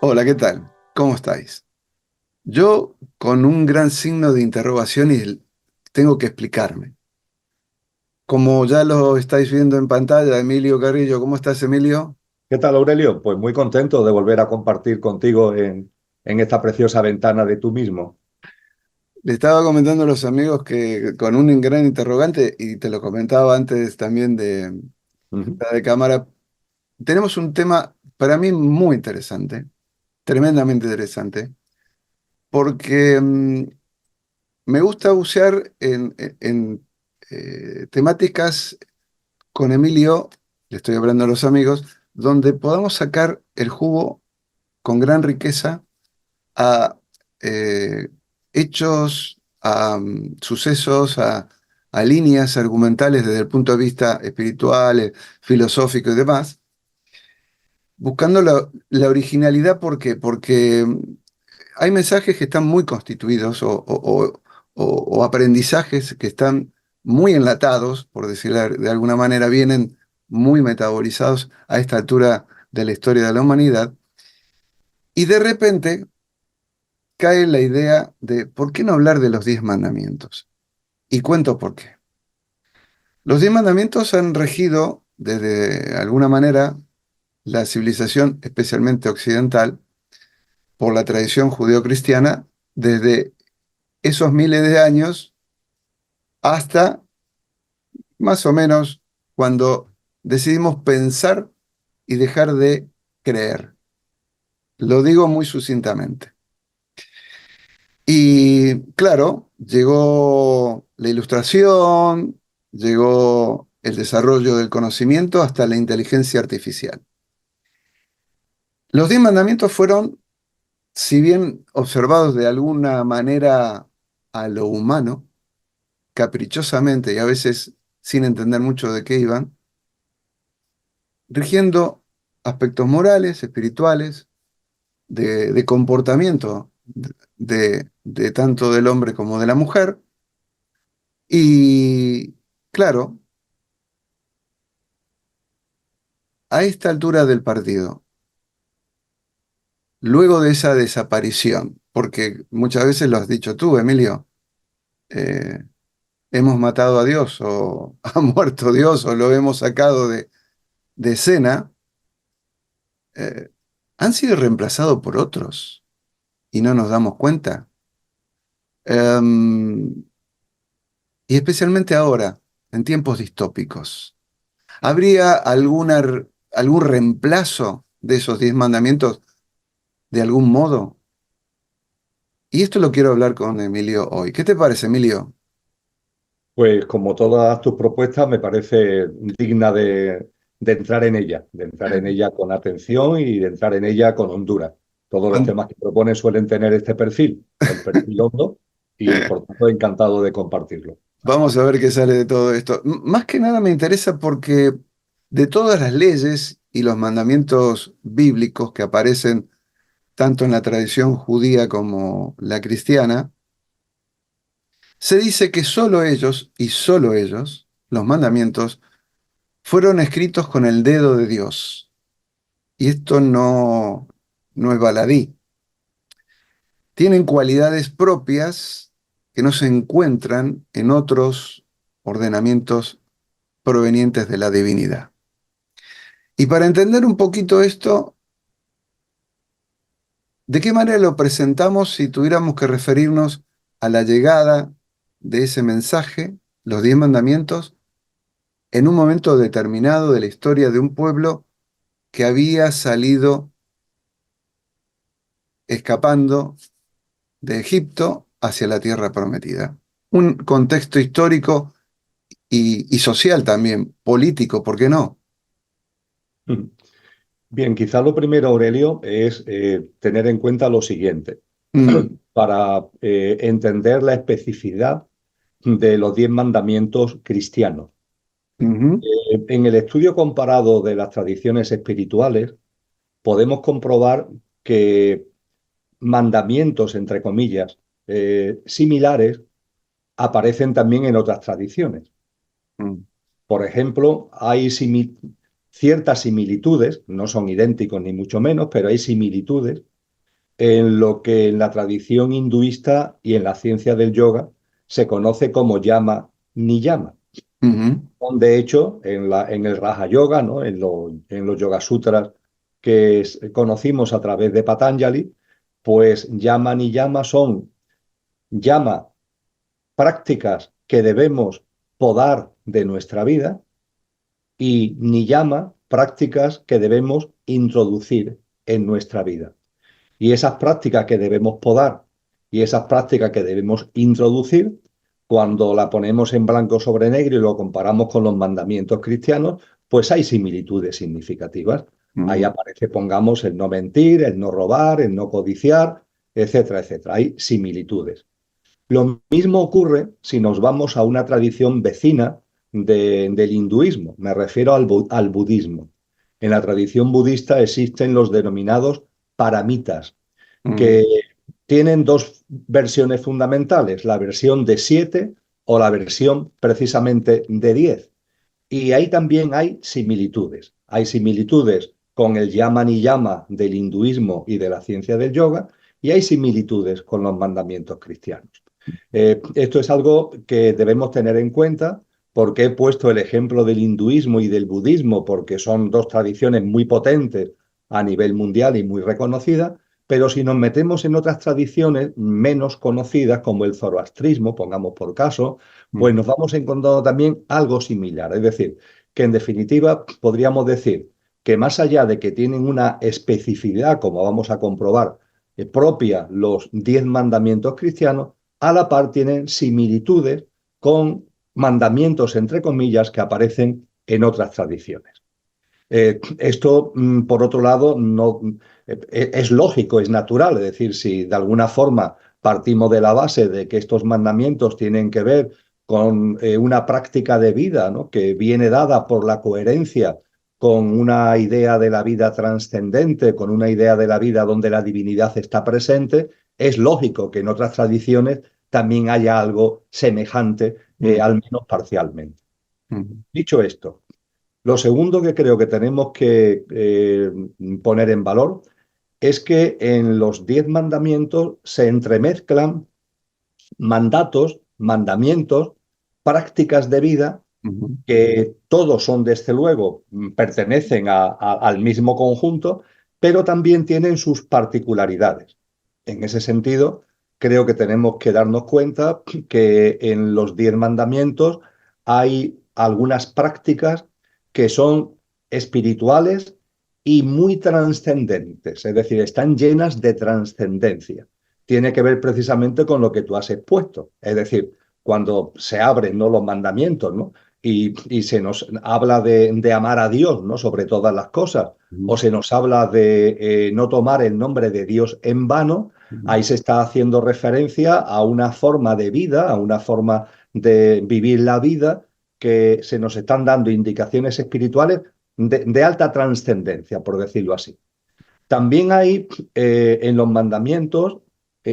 Hola, ¿qué tal? ¿Cómo estáis? Yo con un gran signo de interrogación y tengo que explicarme. Como ya lo estáis viendo en pantalla, Emilio Carrillo, ¿cómo estás, Emilio? ¿Qué tal, Aurelio? Pues muy contento de volver a compartir contigo en esta preciosa ventana de tú mismo. Le estaba comentando a los amigos que con un gran interrogante, y te lo comentaba antes también Ujú. de cámara, tenemos un tema para mí muy interesante, tremendamente interesante, porque me gusta bucear en temáticas con Emilio, le estoy hablando a los amigos, donde podamos sacar el jugo con gran riqueza a eh, hechos, a sucesos, a líneas argumentales desde el punto de vista espiritual, filosófico y demás, buscando la originalidad. ¿Por qué? Porque hay mensajes que están muy constituidos o aprendizajes que están muy enlatados, por decirlo de alguna manera, vienen muy metabolizados a esta altura de la historia de la humanidad, y de repente cae la idea de ¿por qué no hablar de los 10 mandamientos? Y cuento por qué. Los 10 mandamientos han regido desde alguna manera la civilización, especialmente occidental, por la tradición judeocristiana, desde esos miles de años hasta más o menos cuando decidimos pensar y dejar de creer. Lo digo muy sucintamente. Y claro, llegó la ilustración, llegó el desarrollo del conocimiento hasta la inteligencia artificial. Los 10 mandamientos fueron, si bien observados de alguna manera a lo humano, caprichosamente y a veces sin entender mucho de qué iban, rigiendo aspectos morales, espirituales, de comportamiento de tanto del hombre como de la mujer. Y claro, a esta altura del partido, luego de esa desaparición, porque muchas veces lo has dicho tú, Emilio, eh, hemos matado a Dios o ha muerto Dios o lo hemos sacado de escena, eh, han sido reemplazados por otros y no nos damos cuenta. Em, y especialmente ahora, en tiempos distópicos. ¿Habría algún reemplazo de esos 10 mandamientos de algún modo? Y esto lo quiero hablar con Emilio hoy. ¿Qué te parece, Emilio? Pues como todas tus propuestas, me parece digna de entrar en ella, de entrar en ella con atención y de entrar en ella con hondura. Todos los Cuan- temas que propones suelen tener este perfil, el perfil hondo, y por tanto encantado de compartirlo. Vamos a ver qué sale de todo esto. Más que nada me interesa porque de todas las leyes y los mandamientos bíblicos que aparecen tanto en la tradición judía como la cristiana, se dice que solo ellos y solo ellos, los mandamientos, fueron escritos con el dedo de Dios. Y esto no es baladí. Tienen cualidades propias que no se encuentran en otros ordenamientos provenientes de la divinidad. Y para entender un poquito esto, ¿de qué manera lo presentamos si tuviéramos que referirnos a la llegada de ese mensaje, los 10 mandamientos, en un momento determinado de la historia de un pueblo que había salido escapando de Egipto hacia la tierra prometida? Un contexto histórico y social también, político, ¿por qué no? Bien, quizá lo primero, Aurelio, es tener en cuenta lo siguiente. Mm, Para entender la especificidad de los 10 mandamientos cristianos. ujú, En el estudio comparado de las tradiciones espirituales, podemos comprobar que mandamientos, entre comillas, similares aparecen también en otras tradiciones. mm, Por ejemplo, hay ciertas similitudes, no son idénticos ni mucho menos, pero hay similitudes en lo que en la tradición hinduista y en la ciencia del yoga se conoce como yama niyama. Ujú, De hecho, en el Raja Yoga, ¿no? En los Yoga Sutras que conocimos a través de Patanjali, pues yama niyama son yama prácticas que debemos podar de nuestra vida y niyama prácticas que debemos introducir en nuestra vida. Y esas prácticas que debemos podar y esas prácticas que debemos introducir, cuando la ponemos en blanco sobre negro y lo comparamos con los mandamientos cristianos, pues hay similitudes significativas. Ahí ujú, aparece, pongamos, el no mentir, el no robar, el no codiciar, etcétera, etcétera. Hay similitudes. Lo mismo ocurre si nos vamos a una tradición vecina del hinduismo. Me refiero al budismo. En la tradición budista existen los denominados paramitas, ujú, que tienen dos versiones fundamentales, la versión de 7 o la versión precisamente de 10. Y ahí también hay similitudes. Hay similitudes con el yama niyama del hinduismo y de la ciencia del yoga, y hay similitudes con los mandamientos cristianos. Esto es algo que debemos tener en cuenta porque he puesto el ejemplo del hinduismo y del budismo porque son dos tradiciones muy potentes a nivel mundial y muy reconocidas, pero si nos metemos en otras tradiciones menos conocidas como el zoroastrismo, pongamos por caso, pues ujú, nos vamos encontrando también algo similar. Es decir, que en definitiva podríamos decir que más allá de que tienen una especificidad, como vamos a comprobar, propia los 10 mandamientos cristianos, a la par tienen similitudes con mandamientos, entre comillas, que aparecen en otras tradiciones. Esto, por otro lado, no, es lógico, es natural. Es decir, si de alguna forma partimos de la base de que estos mandamientos tienen que ver con una práctica de vida, ¿no? Que viene dada por la coherencia con una idea de la vida trascendente, con una idea de la vida donde la divinidad está presente, es lógico que en otras tradiciones también haya algo semejante, ujú, al menos parcialmente. ujú, Dicho esto, lo segundo que creo que tenemos que poner en valor es que en los 10 mandamientos se entremezclan mandatos, mandamientos, prácticas de vida ujú, que todos son, desde luego, pertenecen al mismo conjunto, pero también tienen sus particularidades. En ese sentido, creo que tenemos que darnos cuenta que en los 10 mandamientos hay algunas prácticas que son espirituales y muy trascendentes, es decir, están llenas de trascendencia. Tiene que ver precisamente con lo que tú has expuesto, es decir, cuando se abren, ¿no?, los mandamientos, ¿no?, y se nos habla de amar a Dios, ¿no?, sobre todas las cosas, o ujú, se nos habla de no tomar el nombre de Dios en vano, ujú, ahí se está haciendo referencia a una forma de vida, a una forma de vivir la vida, que se nos están dando indicaciones espirituales de alta trascendencia, por decirlo así. También hay en los mandamientos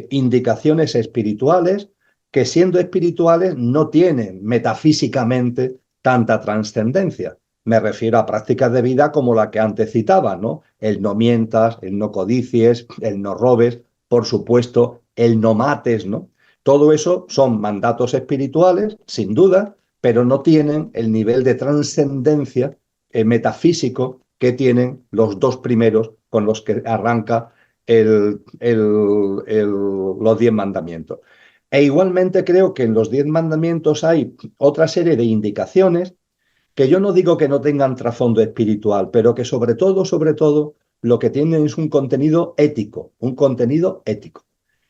indicaciones espirituales que, siendo espirituales, no tienen metafísicamente tanta trascendencia. Me refiero a prácticas de vida como la que antes citaba, ¿no? El no mientas, el no codicies, el no robes, por supuesto, el no mates, ¿no? Todo eso son mandatos espirituales, sin duda, pero no tienen el nivel de trascendencia metafísico que tienen los dos primeros con los que arranca los 10 mandamientos. E igualmente creo que en los 10 mandamientos hay otra serie de indicaciones que yo no digo que no tengan trasfondo espiritual, pero que sobre todo, lo que tienen es un contenido ético, un contenido ético.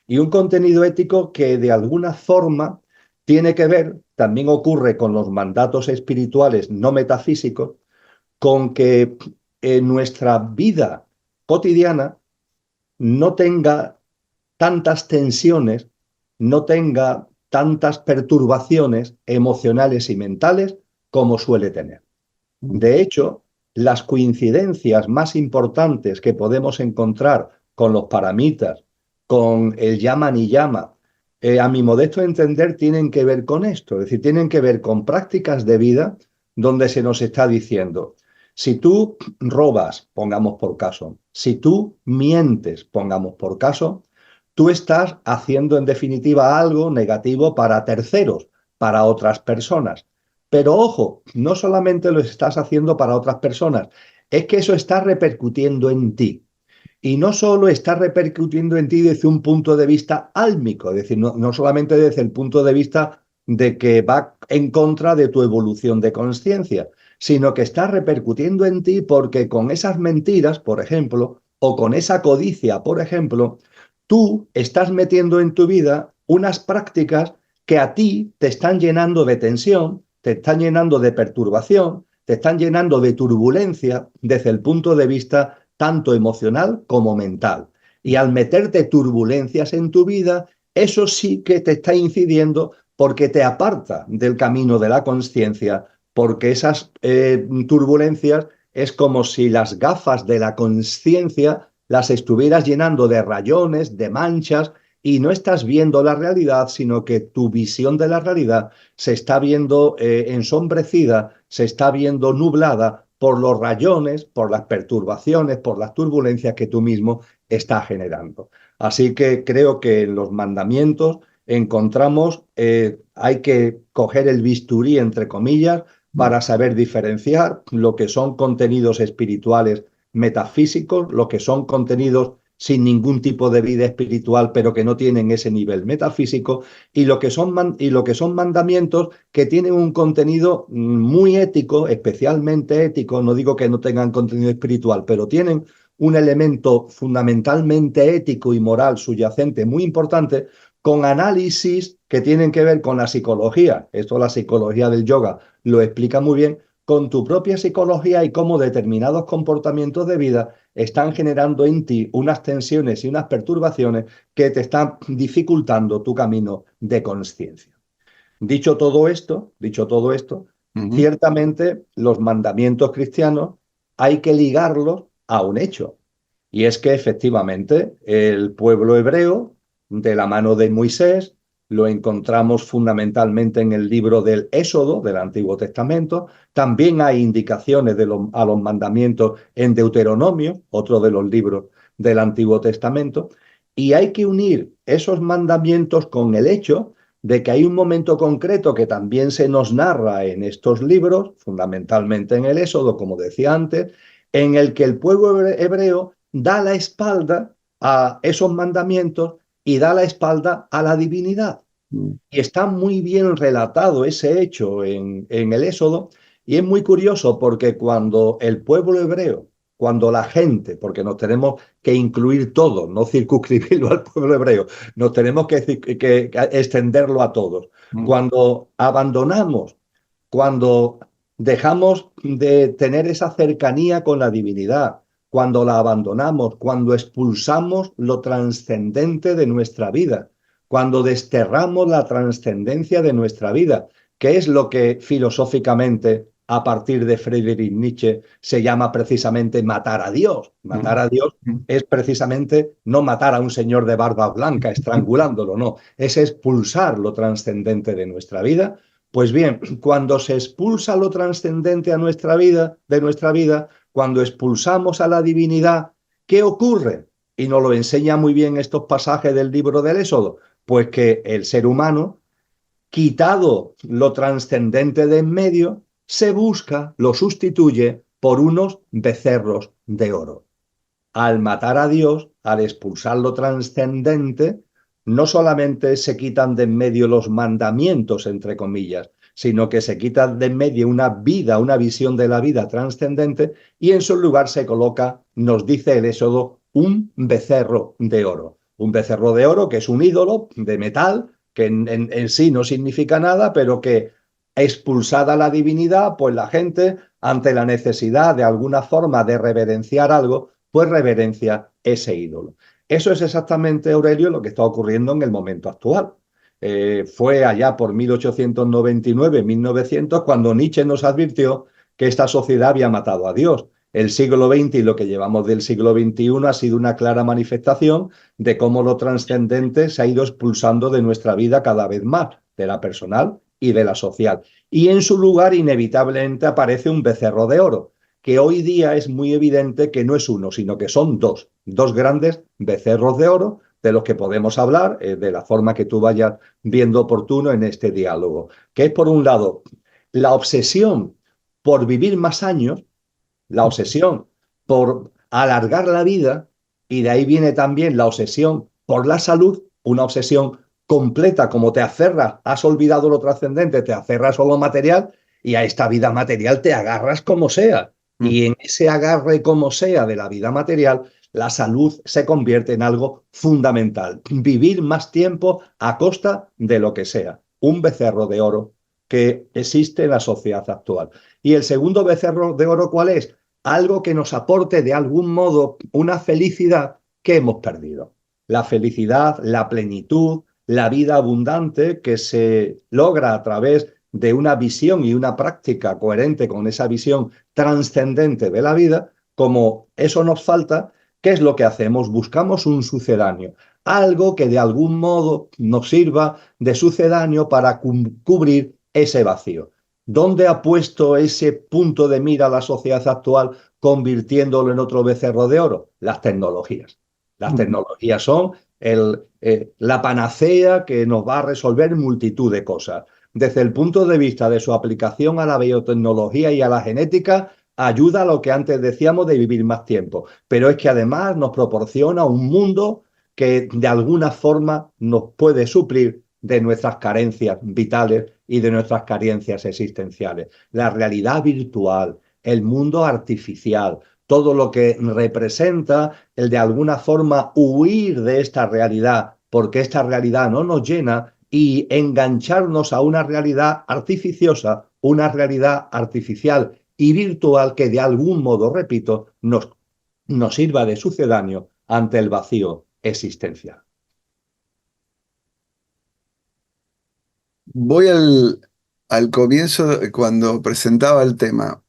Y un contenido ético que de alguna forma tiene que ver, también ocurre con los mandatos espirituales no metafísicos, con que nuestra vida cotidiana no tenga tantas tensiones, no tenga tantas perturbaciones emocionales y mentales como suele tener. ujú, De hecho, las coincidencias más importantes que podemos encontrar con los paramitas, con el yama ni yama, a mi modesto entender, tienen que ver con esto, es decir, tienen que ver con prácticas de vida donde se nos está diciendo, Si tú robas, pongamos por caso, si tú mientes, pongamos por caso, tú estás haciendo en definitiva algo negativo para terceros, para otras personas. Pero ojo, no solamente lo estás haciendo para otras personas, es que eso está repercutiendo en ti. Y no solo está repercutiendo en ti desde un punto de vista álmico, es decir, no solamente desde el punto de vista de que va en contra de tu evolución de conciencia, sino que está repercutiendo en ti porque con esas mentiras, por ejemplo, o con esa codicia, por ejemplo, tú estás metiendo en tu vida unas prácticas que a ti te están llenando de tensión, te están llenando de perturbación, te están llenando de turbulencia desde el punto de vista tanto emocional como mental. Y al meterte turbulencias en tu vida, eso sí que te está incidiendo porque te aparta del camino de la conciencia, porque esas turbulencias es como si las gafas de la conciencia las estuvieras llenando de rayones, de manchas, y no estás viendo la realidad, sino que tu visión de la realidad se está viendo ensombrecida, se está viendo nublada por los rayones, por las perturbaciones, por las turbulencias que tú mismo estás generando. Así que creo que en los mandamientos encontramos, hay que coger el bisturí, entre comillas, para saber diferenciar lo que son contenidos espirituales metafísicos, lo que son contenidos sin ningún tipo de vida espiritual, pero que no tienen ese nivel metafísico, y lo que son mandamientos que tienen un contenido muy ético, especialmente ético, no digo que no tengan contenido espiritual, pero tienen un elemento fundamentalmente ético y moral subyacente muy importante, con análisis que tienen que ver con la psicología. Esto la psicología del yoga lo explica muy bien, con tu propia psicología y cómo determinados comportamientos de vida están generando en ti unas tensiones y unas perturbaciones que te están dificultando tu camino de conciencia. Dicho todo esto, Ujú. ciertamente los mandamientos cristianos hay que ligarlos a un hecho. Y es que efectivamente el pueblo hebreo, de la mano de Moisés, lo encontramos fundamentalmente en el libro del Éxodo, del Antiguo Testamento. También hay indicaciones a los mandamientos en Deuteronomio, otro de los libros del Antiguo Testamento. Y hay que unir esos mandamientos con el hecho de que hay un momento concreto que también se nos narra en estos libros, fundamentalmente en el Éxodo, como decía antes, en el que el pueblo hebreo da la espalda a esos mandamientos y da la espalda a la divinidad. Mm. Y está muy bien relatado ese hecho en el Éxodo, y es muy curioso porque cuando el pueblo hebreo, cuando la gente, porque nos tenemos que incluir todos, no circunscribirlo al pueblo hebreo, nos tenemos que extenderlo a todos. Mm. Cuando abandonamos, cuando dejamos de tener esa cercanía con la divinidad, cuando la abandonamos, cuando expulsamos lo trascendente de nuestra vida, cuando desterramos la trascendencia de nuestra vida, que es lo que filosóficamente, a partir de Friedrich Nietzsche, se llama precisamente matar a Dios. Matar Mm. a Dios Mm. es precisamente no matar a un señor de barba blanca estrangulándolo, no, es expulsar lo trascendente de nuestra vida. Pues bien, cuando se expulsa lo trascendente a nuestra vida, de nuestra vida, cuando expulsamos a la divinidad, ¿qué ocurre? Y nos lo enseña muy bien estos pasajes del libro del Éxodo, pues que el ser humano, quitado lo trascendente de en medio, se busca, lo sustituye por unos becerros de oro. Al matar a Dios, al expulsar lo trascendente, no solamente se quitan de en medio los mandamientos, entre comillas, sino que se quita de en medio una vida, una visión de la vida trascendente, y en su lugar se coloca, nos dice el Éxodo, un becerro de oro. Un becerro de oro que es un ídolo de metal, que en sí no significa nada, pero que expulsada la divinidad, pues la gente, ante la necesidad de alguna forma de reverenciar algo, pues reverencia ese ídolo. Eso es exactamente, Aurelio, lo que está ocurriendo en el momento actual. Fue allá por 1899-1900 cuando Nietzsche nos advirtió que esta sociedad había matado a Dios. El siglo XX y lo que llevamos del siglo XXI ha sido una clara manifestación de cómo lo trascendente se ha ido expulsando de nuestra vida cada vez más, de la personal y de la social. Y en su lugar inevitablemente aparece un becerro de oro, que hoy día es muy evidente que no es uno, sino que son dos grandes becerros de oro de los que podemos hablar de la forma que tú vayas viendo oportuno en este diálogo, que es por un lado la obsesión por vivir más años, la obsesión por alargar la vida, y de ahí viene también la obsesión por la salud, una obsesión completa, como te aferras, has olvidado lo trascendente, te aferras a lo material y a esta vida material te agarras como sea. Mm. Y en ese agarre como sea de la vida material, la salud se convierte en algo fundamental. Vivir más tiempo a costa de lo que sea. Un becerro de oro que existe en la sociedad actual. Y el segundo becerro de oro, ¿cuál es? Algo que nos aporte de algún modo una felicidad que hemos perdido. La felicidad, la plenitud, la vida abundante que se logra a través de una visión y una práctica coherente con esa visión trascendente de la vida. Como eso nos falta, ¿qué es lo que hacemos? Buscamos un sucedáneo, algo que de algún modo nos sirva de sucedáneo para cubrir ese vacío. ¿Dónde ha puesto ese punto de mira la sociedad actual convirtiéndolo en otro becerro de oro? Las tecnologías. Las Mm. tecnologías son la panacea que nos va a resolver multitud de cosas. Desde el punto de vista de su aplicación a la biotecnología y a la genética, ayuda a lo que antes decíamos de vivir más tiempo. Pero es que además nos proporciona un mundo que de alguna forma nos puede suplir de nuestras carencias vitales y de nuestras carencias existenciales. La realidad virtual, el mundo artificial, todo lo que representa el de alguna forma huir de esta realidad, porque esta realidad no nos llena, y engancharnos a una realidad artificiosa, una realidad artificial y virtual que de algún modo, repito, nos sirva de sucedáneo ante el vacío existencial. Voy al comienzo, cuando presentaba el tema.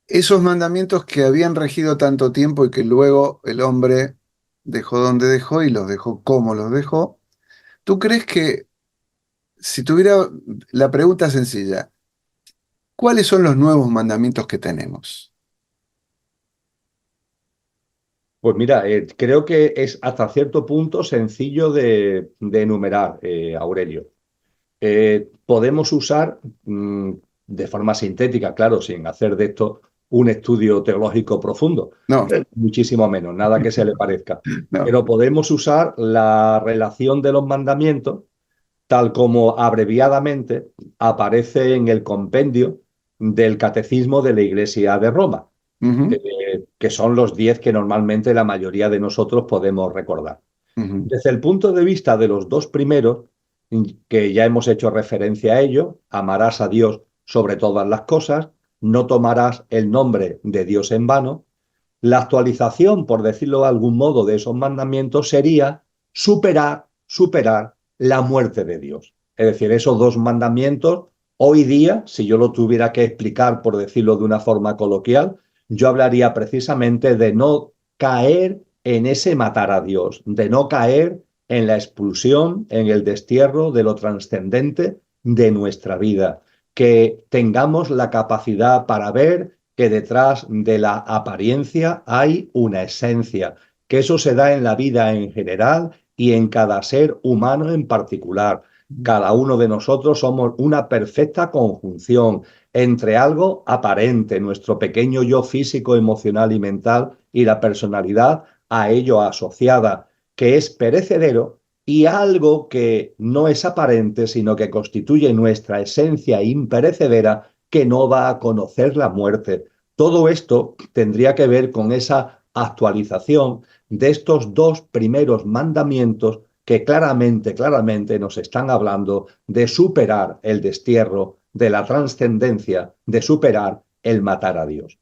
Esos mandamientos que habían regido tanto tiempo y que luego el hombre dejó donde dejó y los dejó como los dejó, ¿tú crees que si tuviera la pregunta sencilla, ¿cuáles son los nuevos mandamientos que tenemos? Pues mira, creo que es hasta cierto punto sencillo de enumerar, Aurelio. Podemos usar de forma sintética, claro, sin hacer de esto un estudio teológico profundo, No, muchísimo menos, nada que se le parezca, no. pero podemos usar la relación de los mandamientos tal como abreviadamente aparece en el compendio del Catecismo de la Iglesia de Roma, Ujú, que son los 10 que normalmente la mayoría de nosotros podemos recordar. ujú, Desde el punto de vista de los dos primeros, que ya hemos hecho referencia a ello, amarás a Dios sobre todas las cosas, no tomarás el nombre de Dios en vano. La actualización, por decirlo de algún modo, de esos mandamientos sería superar la muerte de Dios. Es decir, esos dos mandamientos, hoy día, si yo lo tuviera que explicar, por decirlo de una forma coloquial, yo hablaría precisamente de no caer en ese matar a Dios, de no caer en la expulsión, en el destierro de lo trascendente de nuestra vida, que tengamos la capacidad para ver que detrás de la apariencia hay una esencia, que eso se da en la vida en general y en cada ser humano en particular. Cada uno de nosotros somos una perfecta conjunción entre algo aparente, nuestro pequeño yo físico, emocional y mental, y la personalidad a ello asociada, que es perecedero, y algo que no es aparente, sino que constituye nuestra esencia imperecedera, que no va a conocer la muerte. Todo esto tendría que ver con esa actualización de estos dos primeros mandamientos que claramente nos están hablando de superar el destierro, de la trascendencia, de superar el matar a Dios.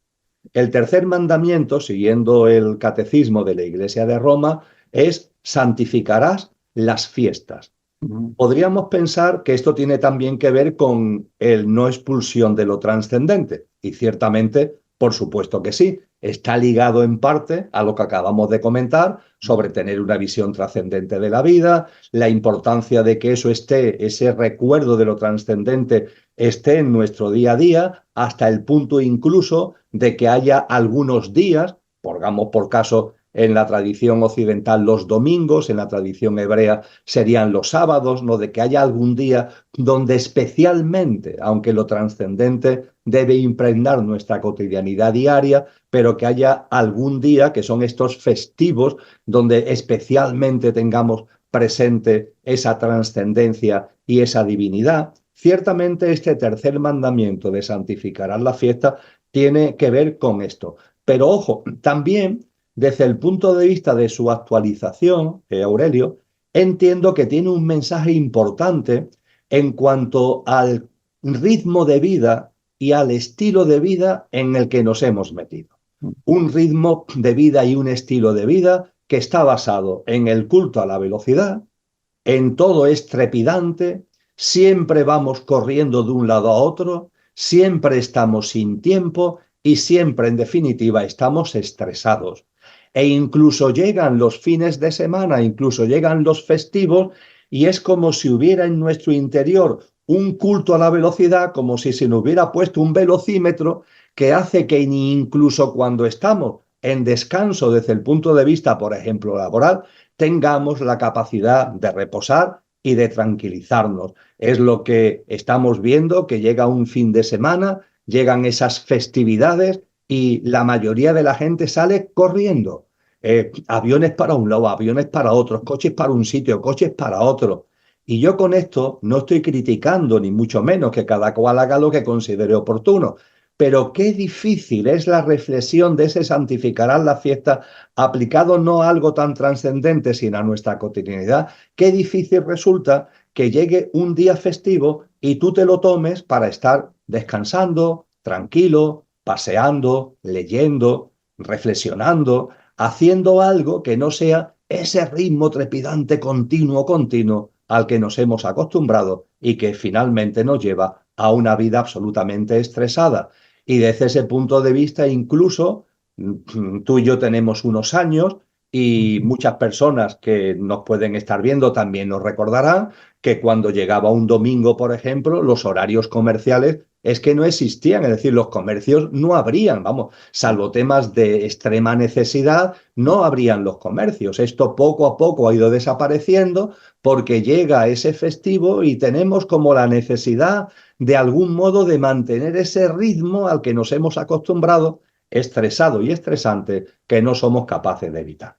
El tercer mandamiento, siguiendo el catecismo de la Iglesia de Roma, es santificarás las fiestas. ujú. Podríamos pensar que esto tiene también que ver con el no expulsión de lo trascendente, y ciertamente Por supuesto que sí. Está ligado en parte a lo que acabamos de comentar sobre tener una visión trascendente de la vida, la importancia de que eso esté, ese recuerdo de lo trascendente esté en nuestro día a día, hasta el punto incluso de que haya algunos días, pongamos por caso en la tradición occidental los domingos, en la tradición hebrea serían los sábados, ¿no? De que haya algún día donde especialmente, aunque lo trascendente debe impregnar nuestra cotidianidad diaria, pero que haya algún día, que son estos festivos, donde especialmente tengamos presente esa trascendencia y esa divinidad. Ciertamente este tercer mandamiento de santificarás la fiesta tiene que ver con esto. Pero ojo, también desde el punto de vista de su actualización, Aurelio, entiendo que tiene un mensaje importante en cuanto al ritmo de vida y al estilo de vida en el que nos hemos metido. Un ritmo de vida y un estilo de vida que está basado en el culto a la velocidad, en todo es trepidante, siempre vamos corriendo de un lado a otro, siempre estamos sin tiempo y siempre, en definitiva, estamos estresados. E incluso llegan los fines de semana, incluso llegan los festivos, y es como si hubiera en nuestro interior un culto a la velocidad, como si se nos hubiera puesto un velocímetro que hace que ni incluso cuando estamos en descanso desde el punto de vista, por ejemplo, laboral, tengamos la capacidad de reposar y de tranquilizarnos. Es lo que estamos viendo, que llega un fin de semana, llegan esas festividades y la mayoría de la gente sale corriendo. Aviones para un lado, aviones para otros, coches para un sitio, coches para otro. Y yo con esto no estoy criticando, ni mucho menos, que cada cual haga lo que considere oportuno. Pero qué difícil es la reflexión de ese santificarán la fiesta aplicado no a algo tan trascendente, sino a nuestra cotidianidad. Qué difícil resulta que llegue un día festivo y tú te lo tomes para estar descansando, tranquilo, paseando, leyendo, reflexionando, haciendo algo que no sea ese ritmo trepidante continuo al que nos hemos acostumbrado y que finalmente nos lleva a una vida absolutamente estresada. Y desde ese punto de vista, incluso tú y yo tenemos unos años y muchas personas que nos pueden estar viendo también nos recordarán que cuando llegaba un domingo, por ejemplo, los horarios comerciales es que no existían, es decir, los comercios no abrían, vamos, salvo temas de extrema necesidad, no abrían los comercios. Esto poco a poco ha ido desapareciendo porque llega ese festivo y tenemos como la necesidad de algún modo de mantener ese ritmo al que nos hemos acostumbrado, estresado y estresante, que no somos capaces de evitar.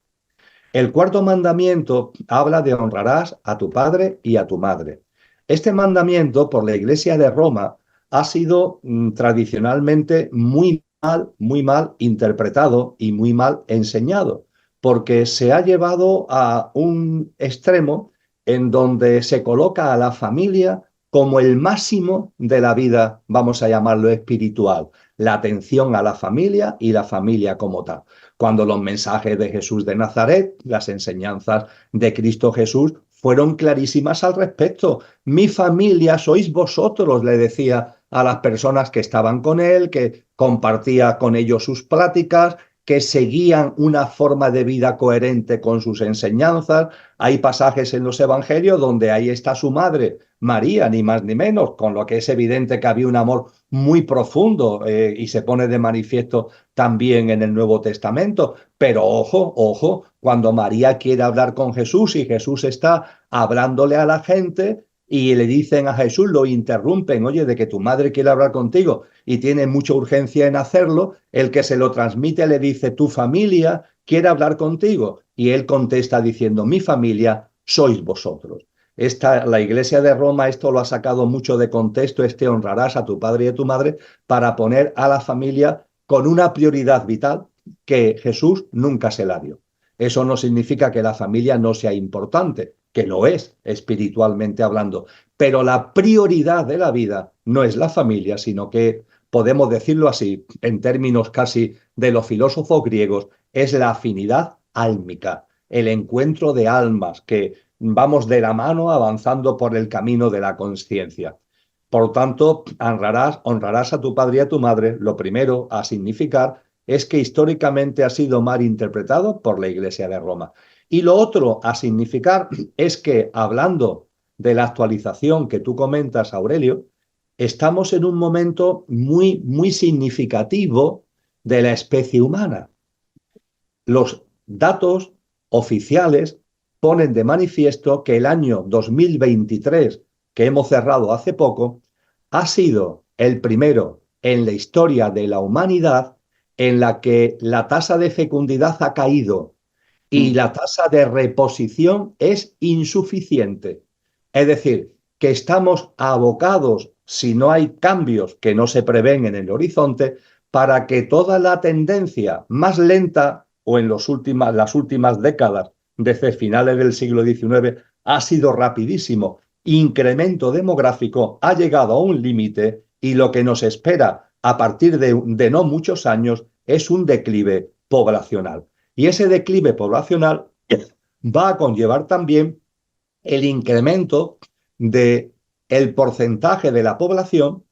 El cuarto mandamiento habla de honrarás a tu padre y a tu madre. Este mandamiento por la Iglesia de Roma ha sido tradicionalmente muy mal interpretado y muy mal enseñado, porque se ha llevado a un extremo en donde se coloca a la familia como el máximo de la vida, vamos a llamarlo espiritual, la atención a la familia y la familia como tal. Cuando los mensajes de Jesús de Nazaret, las enseñanzas de Cristo Jesús, fueron clarísimas al respecto. Mi familia sois vosotros, le decía a las personas que estaban con él, que compartía con ellos sus pláticas, que seguían una forma de vida coherente con sus enseñanzas. Hay pasajes en los evangelios donde ahí está su madre, María, ni más ni menos, con lo que es evidente que había un amor muy profundo y se pone de manifiesto también en el Nuevo Testamento. Pero ojo, ojo, cuando María quiere hablar con Jesús y Jesús está hablándole a la gente y le dicen a Jesús, lo interrumpen, oye, de que tu madre quiere hablar contigo y tiene mucha urgencia en hacerlo, el que se lo transmite le dice, tu familia quiere hablar contigo. Y él contesta diciendo, mi familia sois vosotros. La Iglesia de Roma esto lo ha sacado mucho de contexto, honrarás a tu padre y a tu madre, para poner a la familia con una prioridad vital que Jesús nunca se la dio. Eso no significa que la familia no sea importante, que lo es espiritualmente hablando, pero la prioridad de la vida no es la familia, sino que, podemos decirlo así, en términos casi de los filósofos griegos, es la afinidad álmica, el encuentro de almas que vamos de la mano avanzando por el camino de la conciencia. Por lo tanto, honrarás a tu padre y a tu madre. Lo primero a significar es que históricamente ha sido mal interpretado por la Iglesia de Roma. Y lo otro a significar es que, hablando de la actualización que tú comentas, Aurelio, estamos en un momento muy, muy significativo de la especie humana. Los datos oficiales ponen de manifiesto que el año 2023, que hemos cerrado hace poco, ha sido el primero en la historia de la humanidad en la que la tasa de fecundidad ha caído y Mm. la tasa de reposición es insuficiente. Es decir, que estamos abocados, si no hay cambios que no se prevén en el horizonte, para que toda la tendencia más lenta o en las últimas décadas, desde finales del siglo XIX, ha sido rapidísimo. Incremento demográfico ha llegado a un límite y lo que nos espera a partir de no muchos años es un declive poblacional. Y ese declive poblacional va a conllevar también el incremento de el porcentaje de la población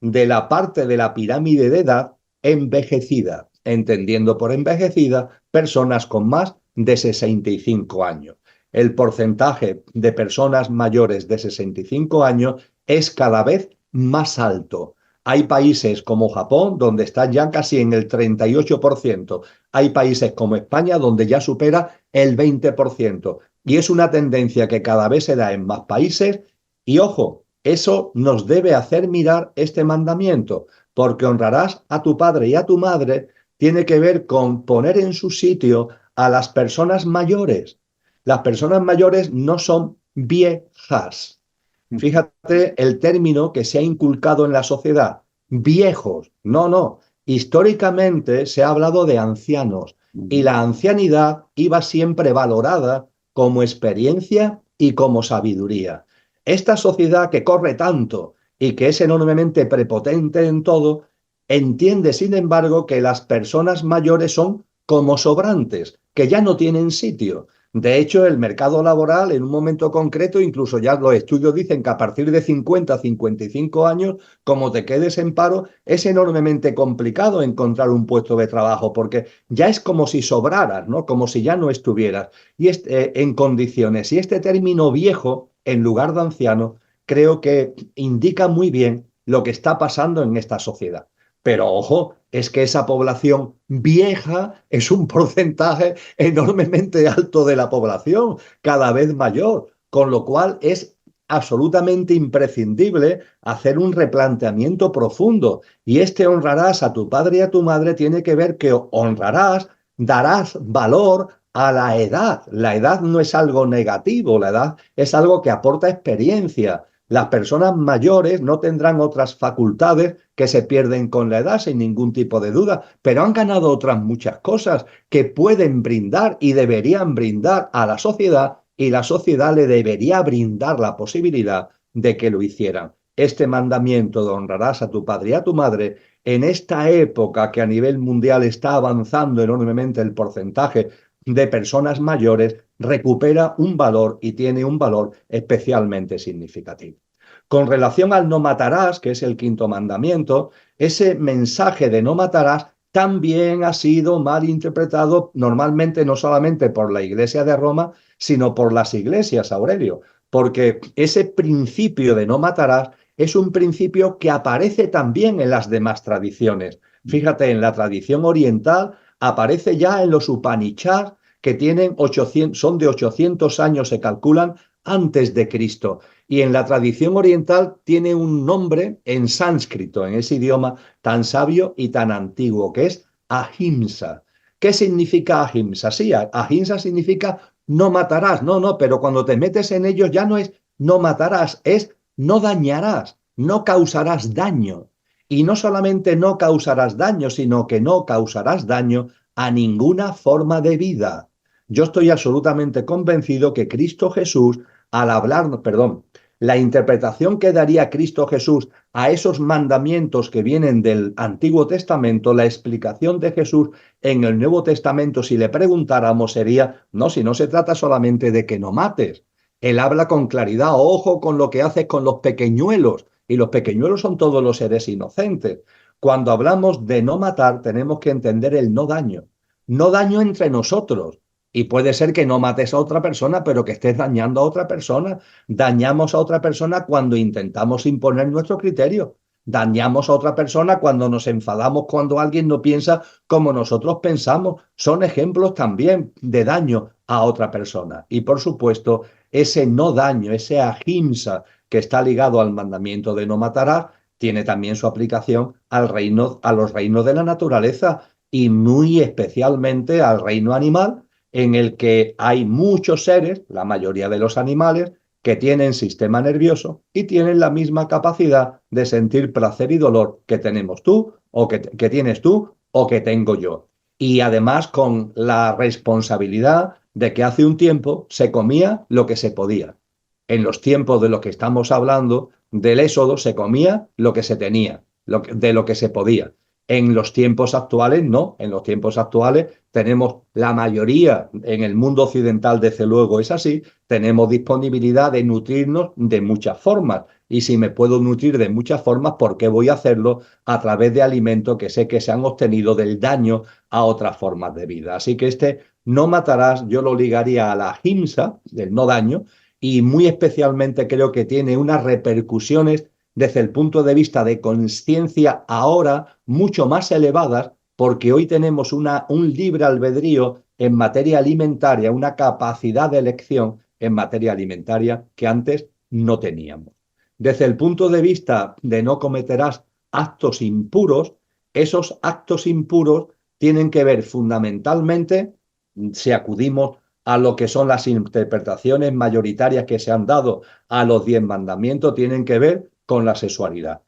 de la parte de la pirámide de edad envejecida, entendiendo por envejecida personas con más de 65 años. El porcentaje de personas mayores de 65 años es cada vez más alto. Hay países como Japón donde está ya casi en el 38%. Hay países como España donde ya supera el 20%. Y es una tendencia que cada vez se da en más países. Y ojo, eso nos debe hacer mirar este mandamiento, porque honrarás a tu padre y a tu madre tiene que ver con poner en su sitio a las personas mayores. Las personas mayores no son viejas. Fíjate el término que se ha inculcado en la sociedad, viejos. No, no. Históricamente se ha hablado de ancianos y Ujú. la ancianidad iba siempre valorada como experiencia y como sabiduría. Esta sociedad que corre tanto y que es enormemente prepotente en todo, entiende, sin embargo, que las personas mayores son como sobrantes, que ya no tienen sitio. De hecho, el mercado laboral en un momento concreto, incluso ya los estudios dicen que a partir de 50, 55 años, como te quedes en paro, es enormemente complicado encontrar un puesto de trabajo, porque ya es como si sobraras, ¿no? Como si ya no estuvieras en condiciones. Y este término viejo, en lugar de anciano, creo que indica muy bien lo que está pasando en esta sociedad. Pero ojo, es que esa población vieja es un porcentaje enormemente alto de la población, cada vez mayor, con lo cual es absolutamente imprescindible hacer un replanteamiento profundo. Y este honrarás a tu padre y a tu madre tiene que ver que honrarás, darás valor a la edad. La edad no es algo negativo, la edad es algo que aporta experiencia. Las personas mayores no tendrán otras facultades que se pierden con la edad, sin ningún tipo de duda, pero han ganado otras muchas cosas que pueden brindar y deberían brindar a la sociedad y la sociedad le debería brindar la posibilidad de que lo hicieran. Este mandamiento de honrarás a tu padre y a tu madre en esta época que a nivel mundial está avanzando enormemente el porcentaje de personas mayores, recupera un valor y tiene un valor especialmente significativo. Con relación al no matarás, que es el quinto mandamiento, ese mensaje de no matarás también ha sido mal interpretado normalmente no solamente por la Iglesia de Roma, sino por las iglesias, Aurelio, porque ese principio de no matarás es un principio que aparece también en las demás tradiciones. Fíjate, en la tradición oriental aparece ya en los Upanishads que tienen 800, son de 800 años, se calculan, antes de Cristo. Y en la tradición oriental tiene un nombre en sánscrito, en ese idioma tan sabio y tan antiguo, que es ahimsa. ¿Qué significa ahimsa? Sí, ahimsa significa no matarás. No, no, pero cuando te metes en ellos ya no es no matarás, es no dañarás, no causarás daño. Y no solamente no causarás daño, sino que no causarás daño a ninguna forma de vida. Yo estoy absolutamente convencido que Cristo Jesús, al hablar, perdón, la interpretación que daría Cristo Jesús a esos mandamientos que vienen del Antiguo Testamento, la explicación de Jesús en el Nuevo Testamento, si le preguntáramos, sería, no, si no se trata solamente de que no mates. Él habla con claridad, ojo con lo que haces con los pequeñuelos, y los pequeñuelos son todos los seres inocentes. Cuando hablamos de no matar, tenemos que entender el no daño. No daño entre nosotros. Y puede ser que no mates a otra persona, pero que estés dañando a otra persona. Dañamos a otra persona cuando intentamos imponer nuestro criterio. Dañamos a otra persona cuando nos enfadamos, cuando alguien no piensa como nosotros pensamos. Son ejemplos también de daño a otra persona. Y por supuesto, ese no daño, ese ahimsa que está ligado al mandamiento de no matarás, tiene también su aplicación al reino, a los reinos de la naturaleza y muy especialmente al reino animal, en el que hay muchos seres, la mayoría de los animales, que tienen sistema nervioso y tienen la misma capacidad de sentir placer y dolor que tenemos tú, o que tienes tú, o que tengo yo. Y además con la responsabilidad de que hace un tiempo se comía lo que se podía. En los tiempos de los que estamos hablando, del Éxodo, se comía lo que se tenía, de lo que se podía. En los tiempos actuales, no. En los tiempos actuales tenemos la mayoría, en el mundo occidental desde luego es así, tenemos disponibilidad de nutrirnos de muchas formas. Y si me puedo nutrir de muchas formas, ¿por qué voy a hacerlo a través de alimentos que sé que se han obtenido del daño a otras formas de vida? Así que este no matarás yo lo ligaría a la ahimsa, del no daño, y muy especialmente creo que tiene unas repercusiones desde el punto de vista de conciencia ahora mucho más elevadas, porque hoy tenemos un libre albedrío en materia alimentaria, una capacidad de elección en materia alimentaria que antes no teníamos. Desde el punto de vista de no cometerás actos impuros, esos actos impuros tienen que ver fundamentalmente, si acudimos a lo que son las interpretaciones mayoritarias que se han dado a los 10 mandamientos, tienen que ver con la sexualidad.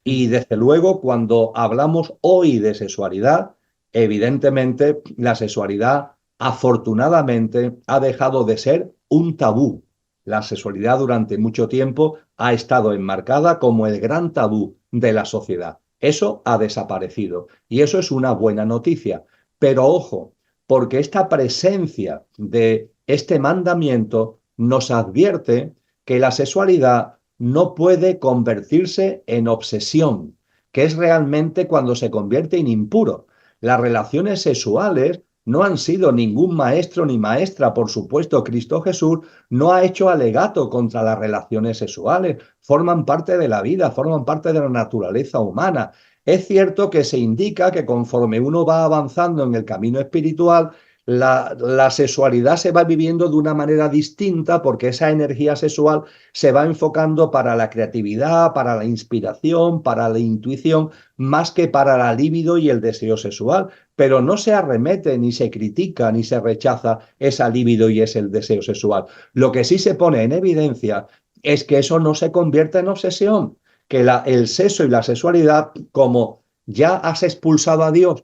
Y desde luego, cuando hablamos hoy de sexualidad, evidentemente la sexualidad afortunadamente ha dejado de ser un tabú. La sexualidad durante mucho tiempo ha estado enmarcada como el gran tabú de la sociedad. Eso ha desaparecido y eso es una buena noticia. Pero ojo, porque esta presencia de este mandamiento nos advierte que la sexualidad no puede convertirse en obsesión, que es realmente cuando se convierte en impuro. Las relaciones sexuales no han sido ningún maestro ni maestra, por supuesto, Cristo Jesús no ha hecho alegato contra las relaciones sexuales, forman parte de la vida, forman parte de la naturaleza humana. Es cierto que se indica que conforme uno va avanzando en el camino espiritual, la sexualidad se va viviendo de una manera distinta porque esa energía sexual se va enfocando para la creatividad, para la inspiración, para la intuición, más que para la libido y el deseo sexual. Pero no se arremete, ni se critica, ni se rechaza esa libido y ese deseo sexual. Lo que sí se pone en evidencia es que eso no se convierte en obsesión, que el sexo y la sexualidad, como ya has expulsado a Dios,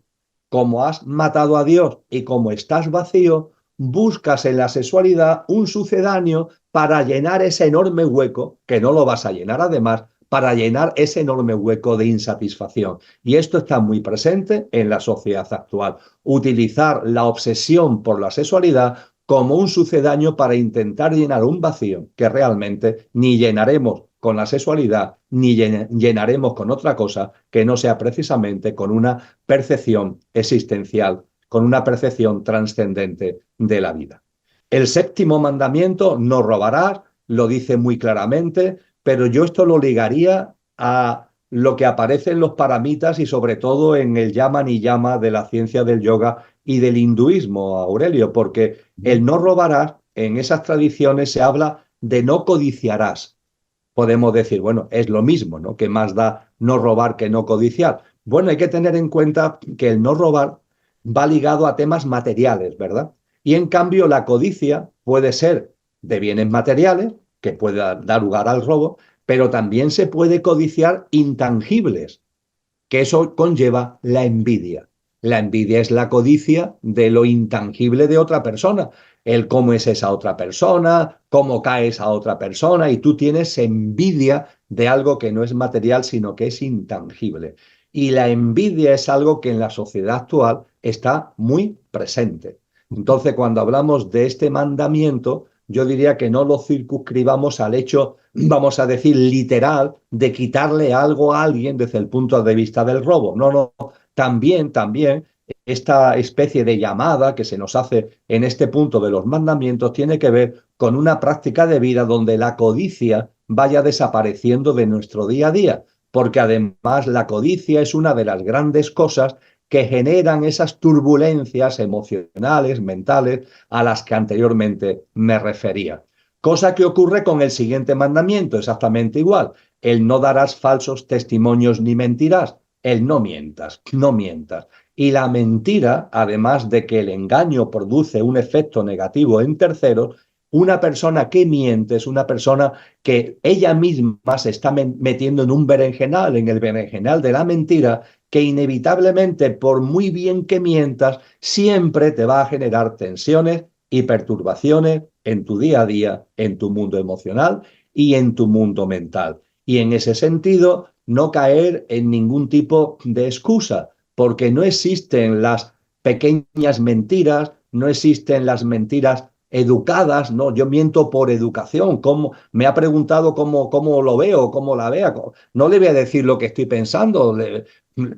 como has matado a Dios y como estás vacío, buscas en la sexualidad un sucedáneo para llenar ese enorme hueco, que no lo vas a llenar además, para llenar ese enorme hueco de insatisfacción. Y esto está muy presente en la sociedad actual. Utilizar la obsesión por la sexualidad como un sucedáneo para intentar llenar un vacío que realmente ni llenaremos con la sexualidad, ni llenaremos con otra cosa que no sea precisamente con una percepción existencial, con una percepción trascendente de la vida. El séptimo mandamiento, no robarás, lo dice muy claramente, pero yo esto lo ligaría a lo que aparece en los paramitas y sobre todo en el yama niyama de la ciencia del yoga y del hinduismo, Aurelio, porque el no robarás, en esas tradiciones se habla de no codiciarás. Podemos decir, bueno, es lo mismo, ¿no? ¿Qué más da no robar que no codiciar? Bueno, hay que tener en cuenta que el no robar va ligado a temas materiales, ¿verdad? Y en cambio la codicia puede ser de bienes materiales, que pueda dar lugar al robo, pero también se puede codiciar intangibles, que eso conlleva la envidia. La envidia es la codicia de lo intangible de otra persona, el cómo es esa otra persona, cómo cae esa otra persona, y tú tienes envidia de algo que no es material, sino que es intangible. Y la envidia es algo que en la sociedad actual está muy presente. Entonces, cuando hablamos de este mandamiento, yo diría que no lo circunscribamos al hecho, vamos a decir, literal de quitarle algo a alguien desde el punto de vista del robo. No, no, también esta especie de llamada que se nos hace en este punto de los mandamientos tiene que ver con una práctica de vida donde la codicia vaya desapareciendo de nuestro día a día, porque además la codicia es una de las grandes cosas que generan esas turbulencias emocionales, mentales, a las que anteriormente me refería. Cosa que ocurre con el siguiente mandamiento, exactamente igual. El no darás falsos testimonios ni mentirás. El no mientas, no mientas. Y la mentira, además de que el engaño produce un efecto negativo en terceros, una persona que miente es una persona que ella misma se está metiendo en un berenjenal, en el berenjenal de la mentira, que inevitablemente, por muy bien que mientas, siempre te va a generar tensiones y perturbaciones en tu día a día, en tu mundo emocional y en tu mundo mental. Y en ese sentido, no caer en ningún tipo de excusa, porque no existen las pequeñas mentiras, no existen las mentiras educadas, ¿no? Yo miento por educación. ¿Cómo? Me ha preguntado cómo lo veo, cómo la vea. No le voy a decir lo que estoy pensando.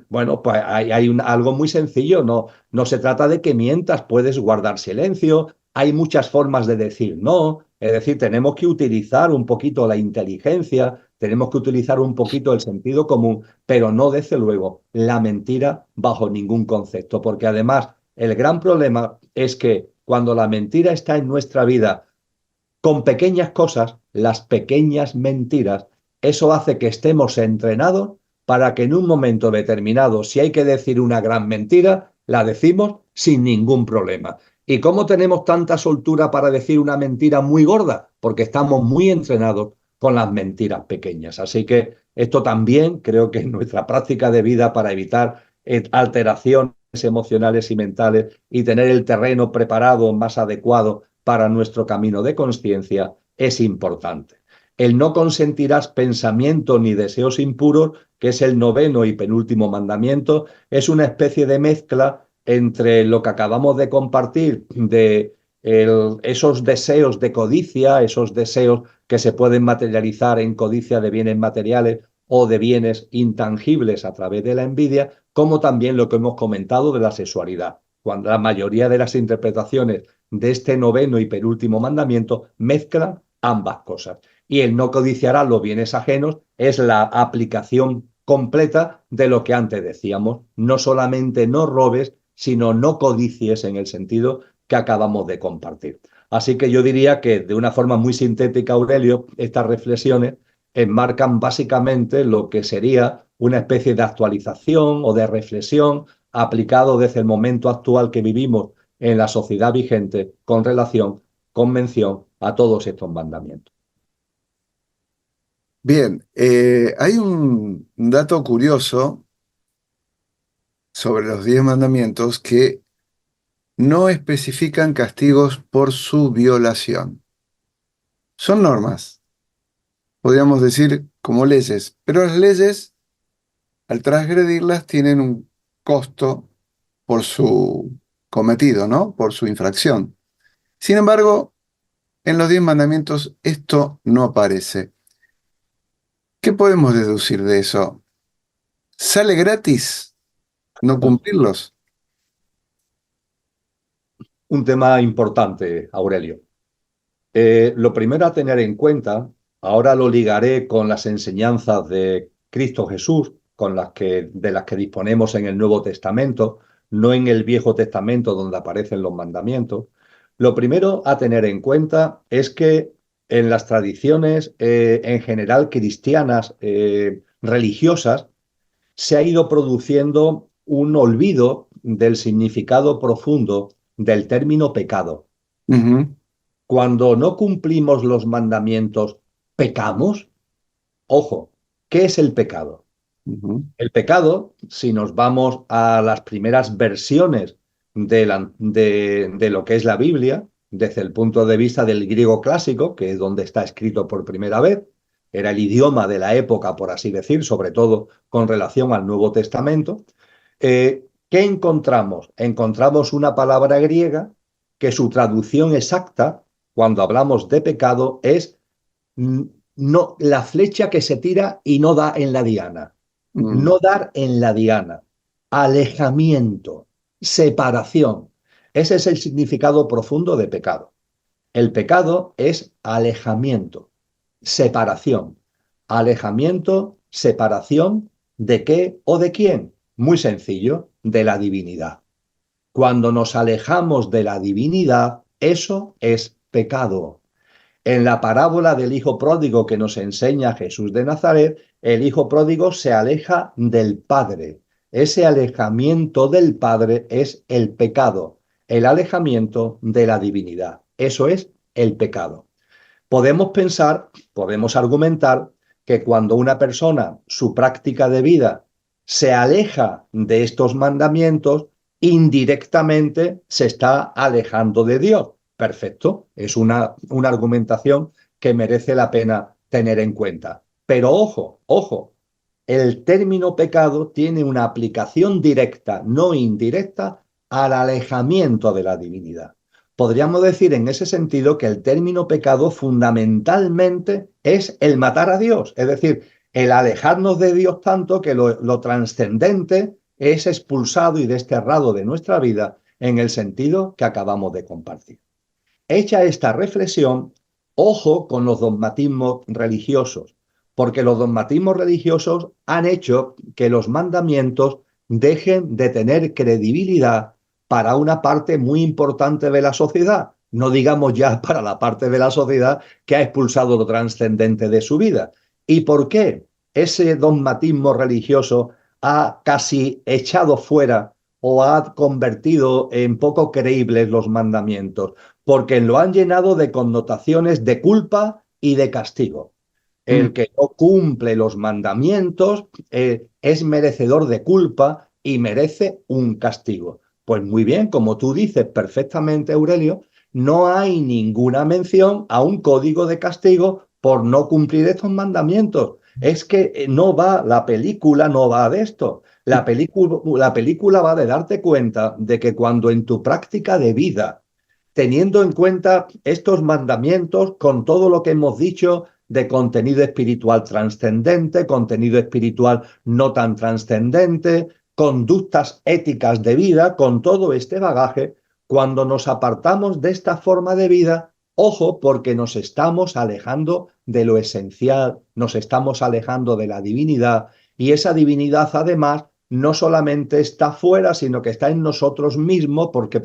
Bueno, pues hay algo muy sencillo. No se trata de que mientas, puedes guardar silencio. Hay muchas formas de decir no. Es decir, tenemos que utilizar un poquito la inteligencia, tenemos que utilizar un poquito el sentido común, pero no, desde luego, la mentira bajo ningún concepto, porque además el gran problema es que cuando la mentira está en nuestra vida con pequeñas cosas, las pequeñas mentiras, eso hace que estemos entrenados para que en un momento determinado, si hay que decir una gran mentira, la decimos sin ningún problema. ¿Y cómo tenemos tanta soltura para decir una mentira muy gorda? Porque estamos muy entrenados con las mentiras pequeñas. Así que esto también creo que es nuestra práctica de vida para evitar alteraciones emocionales y mentales y tener el terreno preparado más adecuado para nuestro camino de conciencia es importante. El no consentirás pensamiento ni deseos impuros, que es el noveno y penúltimo mandamiento, es una especie de mezcla entre lo que acabamos de compartir de esos deseos de codicia, esos deseos que se pueden materializar en codicia de bienes materiales o de bienes intangibles a través de la envidia, como también lo que hemos comentado de la sexualidad. Cuando la mayoría de las interpretaciones de este noveno y penúltimo mandamiento mezcla ambas cosas. Y el no codiciará los bienes ajenos es la aplicación completa de lo que antes decíamos. No solamente no robes, sino no codicies en el sentido que acabamos de compartir. Así que yo diría que de una forma muy sintética, Aurelio, estas reflexiones enmarcan básicamente lo que sería una especie de actualización o de reflexión aplicado desde el momento actual que vivimos en la sociedad vigente con relación, con mención a todos estos mandamientos. Bien, hay un dato curioso sobre los 10 mandamientos que no especifican castigos por su violación. Son normas, podríamos decir como leyes, pero las leyes, al transgredirlas, tienen un costo por su cometido, ¿no? Por su infracción. Sin embargo, en los 10 mandamientos esto no aparece. ¿Qué podemos deducir de eso? ¿Sale gratis no cumplirlos? Un tema importante, Aurelio. Lo primero a tener en cuenta, ahora lo ligaré con las enseñanzas de Cristo Jesús, de las que disponemos en el Nuevo Testamento, no en el Viejo Testamento donde aparecen los mandamientos. Lo primero a tener en cuenta es que en las tradiciones en general cristianas, religiosas, se ha ido produciendo un olvido del significado profundo del término pecado. Ujú, Cuando no cumplimos los mandamientos, ¿pecamos? Ojo, ¿qué es el pecado? ujú, El pecado, si nos vamos a las primeras versiones de lo que es la Biblia, desde el punto de vista del griego clásico, que es donde está escrito por primera vez, era el idioma de la época, por así decir, sobre todo con relación al Nuevo Testamento, ¿qué encontramos? Encontramos una palabra griega que su traducción exacta cuando hablamos de pecado es no, la flecha que se tira y no da en la diana. Mm, No dar en la diana. Alejamiento, separación. Ese es el significado profundo de pecado. El pecado es alejamiento, separación. Alejamiento, separación, ¿de qué o de quién? Muy sencillo, de la divinidad. Cuando nos alejamos de la divinidad, eso es pecado. En la parábola del hijo pródigo que nos enseña Jesús de Nazaret, el hijo pródigo se aleja del Padre. Ese alejamiento del Padre es el pecado, el alejamiento de la divinidad. Eso es el pecado. Podemos pensar, podemos argumentar que cuando una persona, su práctica de vida, se aleja de estos mandamientos, indirectamente se está alejando de Dios. Perfecto, es una argumentación que merece la pena tener en cuenta. Pero ojo, ojo, el término pecado tiene una aplicación directa, no indirecta, al alejamiento de la divinidad. Podríamos decir en ese sentido que el término pecado fundamentalmente es el matar a Dios, es decir, el alejarnos de Dios tanto que lo trascendente es expulsado y desterrado de nuestra vida en el sentido que acabamos de compartir. Hecha esta reflexión, ojo con los dogmatismos religiosos, porque los dogmatismos religiosos han hecho que los mandamientos dejen de tener credibilidad para una parte muy importante de la sociedad, no digamos ya para la parte de la sociedad que ha expulsado lo trascendente de su vida. ¿Y por qué ese dogmatismo religioso ha casi echado fuera o ha convertido en poco creíbles los mandamientos? Porque lo han llenado de connotaciones de culpa y de castigo. mm. El que no cumple los mandamientos es merecedor de culpa y merece un castigo. Pues muy bien, como tú dices perfectamente, Aurelio, no hay ninguna mención a un código de castigo por no cumplir estos mandamientos. Es que no va, la película no va de esto. La película va de darte cuenta de que cuando en tu práctica de vida, teniendo en cuenta estos mandamientos con todo lo que hemos dicho de contenido espiritual trascendente, contenido espiritual no tan trascendente, conductas éticas de vida, con todo este bagaje, cuando nos apartamos de esta forma de vida, ojo, porque nos estamos alejando de lo esencial, nos estamos alejando de la divinidad, y esa divinidad además no solamente está fuera, sino que está en nosotros mismos porque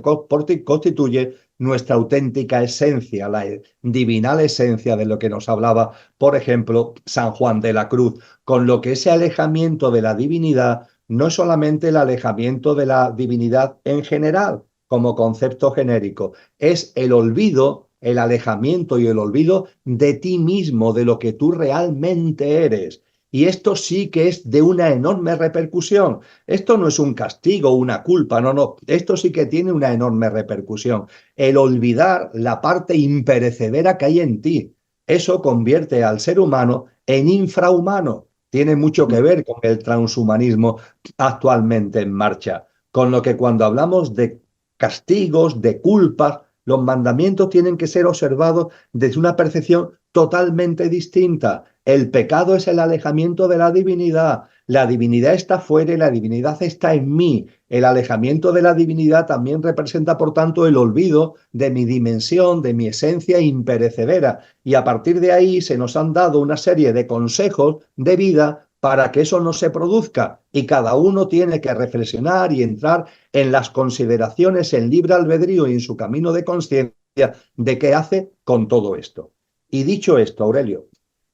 constituye nuestra auténtica esencia, la divinal esencia de lo que nos hablaba, por ejemplo, San Juan de la Cruz, con lo que ese alejamiento de la divinidad no es solamente el alejamiento de la divinidad en general, como concepto genérico, es el olvido, el alejamiento y el olvido de ti mismo, de lo que tú realmente eres. Y esto sí que es de una enorme repercusión. Esto no es un castigo, una culpa, no, no. Esto sí que tiene una enorme repercusión. El olvidar la parte imperecedera que hay en ti. Eso convierte al ser humano en infrahumano. Tiene mucho que ver con el transhumanismo actualmente en marcha. Con lo que cuando hablamos de castigos, de culpas, los mandamientos tienen que ser observados desde una percepción totalmente distinta. El pecado es el alejamiento de la divinidad. La divinidad está fuera y la divinidad está en mí. El alejamiento de la divinidad también representa, por tanto, el olvido de mi dimensión, de mi esencia imperecedera. Y a partir de ahí se nos han dado una serie de consejos de vida para que eso no se produzca. Y cada uno tiene que reflexionar y entrar en las consideraciones en libre albedrío y en su camino de conciencia de qué hace con todo esto. Y dicho esto, Aurelio,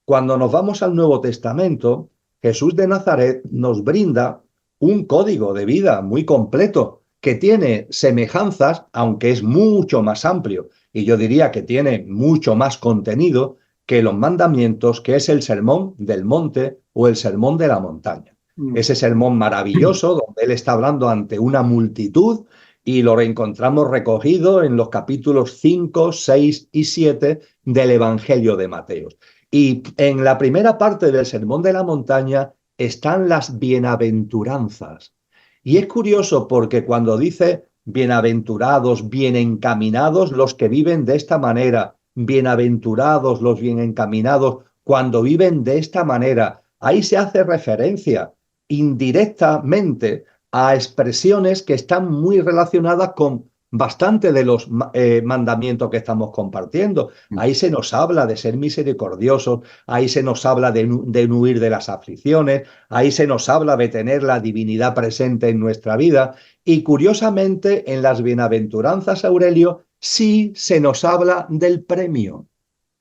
cuando nos vamos al Nuevo Testamento, Jesús de Nazaret nos brinda un código de vida muy completo que tiene semejanzas, aunque es mucho más amplio, y yo diría que tiene mucho más contenido que los mandamientos, que es el sermón del monte o el sermón de la montaña. Mm. Ese sermón maravilloso donde él está hablando ante una multitud y lo reencontramos recogido en los capítulos 5, 6 y 7 del Evangelio de Mateo. Y en la primera parte del Sermón de la Montaña están las bienaventuranzas. Y es curioso porque cuando dice bienaventurados, bien encaminados los que viven de esta manera, bienaventurados los bien encaminados, cuando viven de esta manera. Ahí se hace referencia indirectamente a expresiones que están muy relacionadas con bastante de los mandamientos que estamos compartiendo. Ahí se nos habla de ser misericordiosos, ahí se nos habla de no huir de las aflicciones, ahí se nos habla de tener la divinidad presente en nuestra vida. Y curiosamente, en las bienaventuranzas, Aurelio, sí se nos habla del premio.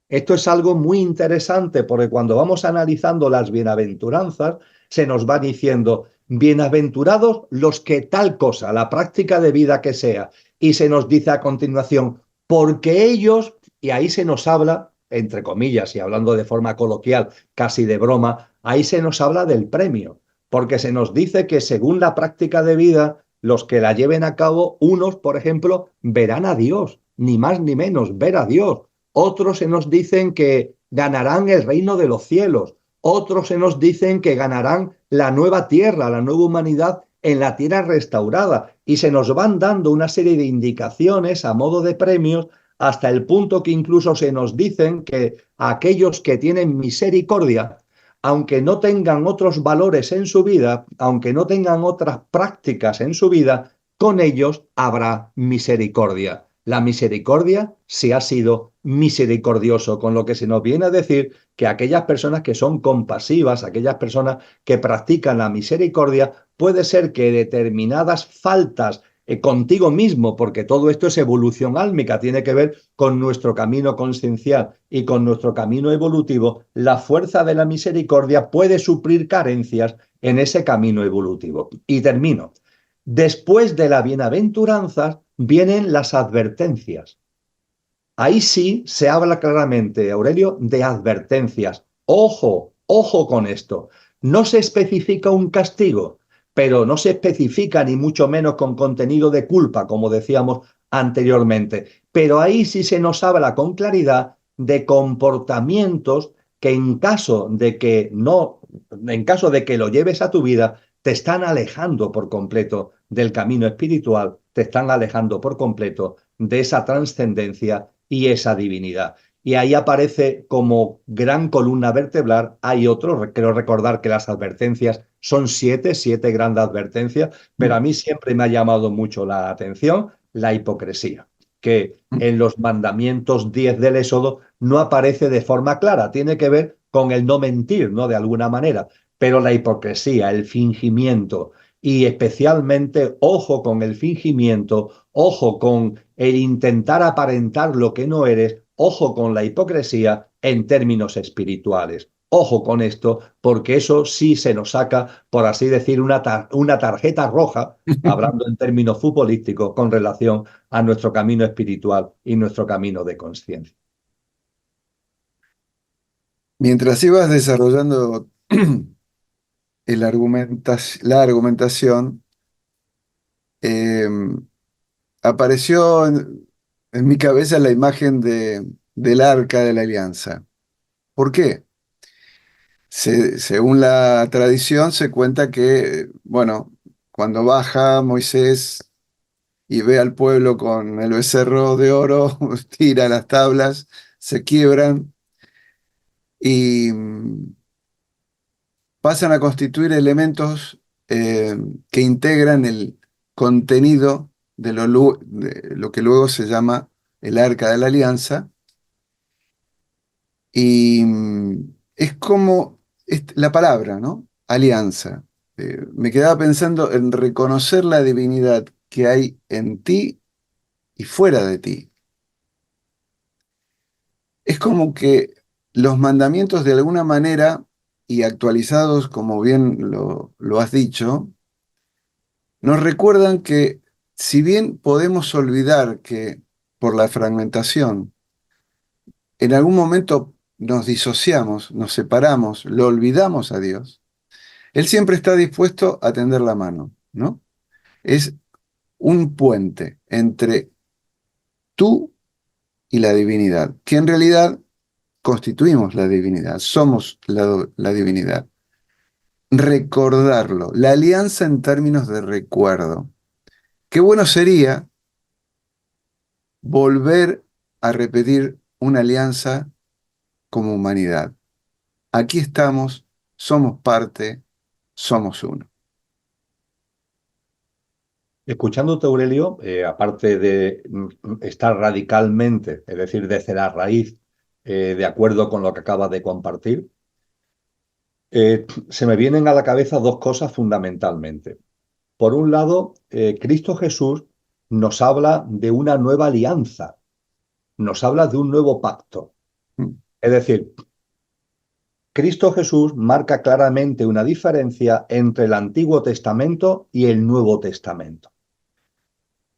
Esto es algo muy interesante porque cuando vamos analizando las bienaventuranzas, se nos va diciendo, bienaventurados los que tal cosa, la práctica de vida que sea, y se nos dice a continuación, porque ellos, y ahí se nos habla, entre comillas, y hablando de forma coloquial, casi de broma, ahí se nos habla del premio, porque se nos dice que según la práctica de vida, los que la lleven a cabo, unos, por ejemplo, verán a Dios, ni más ni menos, ver a Dios. Otros se nos dicen que ganarán el reino de los cielos. Otros se nos dicen que ganarán la nueva tierra, la nueva humanidad en la tierra restaurada. Y se nos van dando una serie de indicaciones a modo de premios hasta el punto que incluso se nos dicen que aquellos que tienen misericordia, aunque no tengan otros valores en su vida, aunque no tengan otras prácticas en su vida, con ellos habrá misericordia. La misericordia si ha sido misericordioso, con lo que se nos viene a decir que aquellas personas que son compasivas, aquellas personas que practican la misericordia, puede ser que determinadas faltas contigo mismo, porque todo esto es evolución álmica, tiene que ver con nuestro camino consciencial y con nuestro camino evolutivo, la fuerza de la misericordia puede suplir carencias en ese camino evolutivo. Y termino. Después de la bienaventuranza vienen las advertencias. Ahí sí se habla claramente, Aurelio, de advertencias. Ojo, ojo con esto. No se especifica un castigo, pero no se especifica ni mucho menos con contenido de culpa, como decíamos anteriormente. Pero ahí sí se nos habla con claridad de comportamientos que en caso de que lo lleves a tu vida, te están alejando por completo del camino espiritual, te están alejando por completo de esa trascendencia y esa divinidad. Y ahí aparece como gran columna vertebral, hay otro, quiero recordar que las advertencias son siete grandes advertencias, pero a mí siempre me ha llamado mucho la atención la hipocresía, que en los mandamientos 10 del Éxodo no aparece de forma clara, tiene que ver con el no mentir, ¿no? De alguna manera, pero la hipocresía, el fingimiento, y especialmente ojo con el fingimiento, ojo con el intentar aparentar lo que no eres, ojo con la hipocresía en términos espirituales. Ojo con esto, porque eso sí se nos saca, por así decir, una tarjeta roja, hablando en términos futbolísticos, con relación a nuestro camino espiritual y nuestro camino de conciencia. Mientras ibas desarrollando la argumentación, eh, apareció en mi cabeza la imagen del Arca de la Alianza. ¿Por qué? Según la tradición, se cuenta que, bueno, cuando baja Moisés y ve al pueblo con el becerro de oro, tira las tablas, se quiebran y pasan a constituir elementos que integran el contenido de lo que luego se llama el Arca de la Alianza. Y es como la palabra, ¿no? Alianza. Me quedaba pensando en reconocer la divinidad que hay en ti y fuera de ti. Es como que los mandamientos de alguna manera, y actualizados como bien lo has dicho, nos recuerdan que si bien podemos olvidar que por la fragmentación, en algún momento nos disociamos, nos separamos, lo olvidamos a Dios, Él siempre está dispuesto a tender la mano, ¿no? Es un puente entre tú y la divinidad, que en realidad constituimos la divinidad, somos la divinidad. Recordarlo, la alianza en términos de recuerdo. Qué bueno sería volver a repetir una alianza como humanidad. Aquí estamos, somos parte, somos uno. Escuchándote, Aurelio, aparte de estar radicalmente, es decir, desde la raíz, de acuerdo con lo que acabas de compartir, se me vienen a la cabeza dos cosas fundamentalmente. Por un lado, Cristo Jesús nos habla de una nueva alianza, nos habla de un nuevo pacto. Mm, Es decir, Cristo Jesús marca claramente una diferencia entre el Antiguo Testamento y el Nuevo Testamento.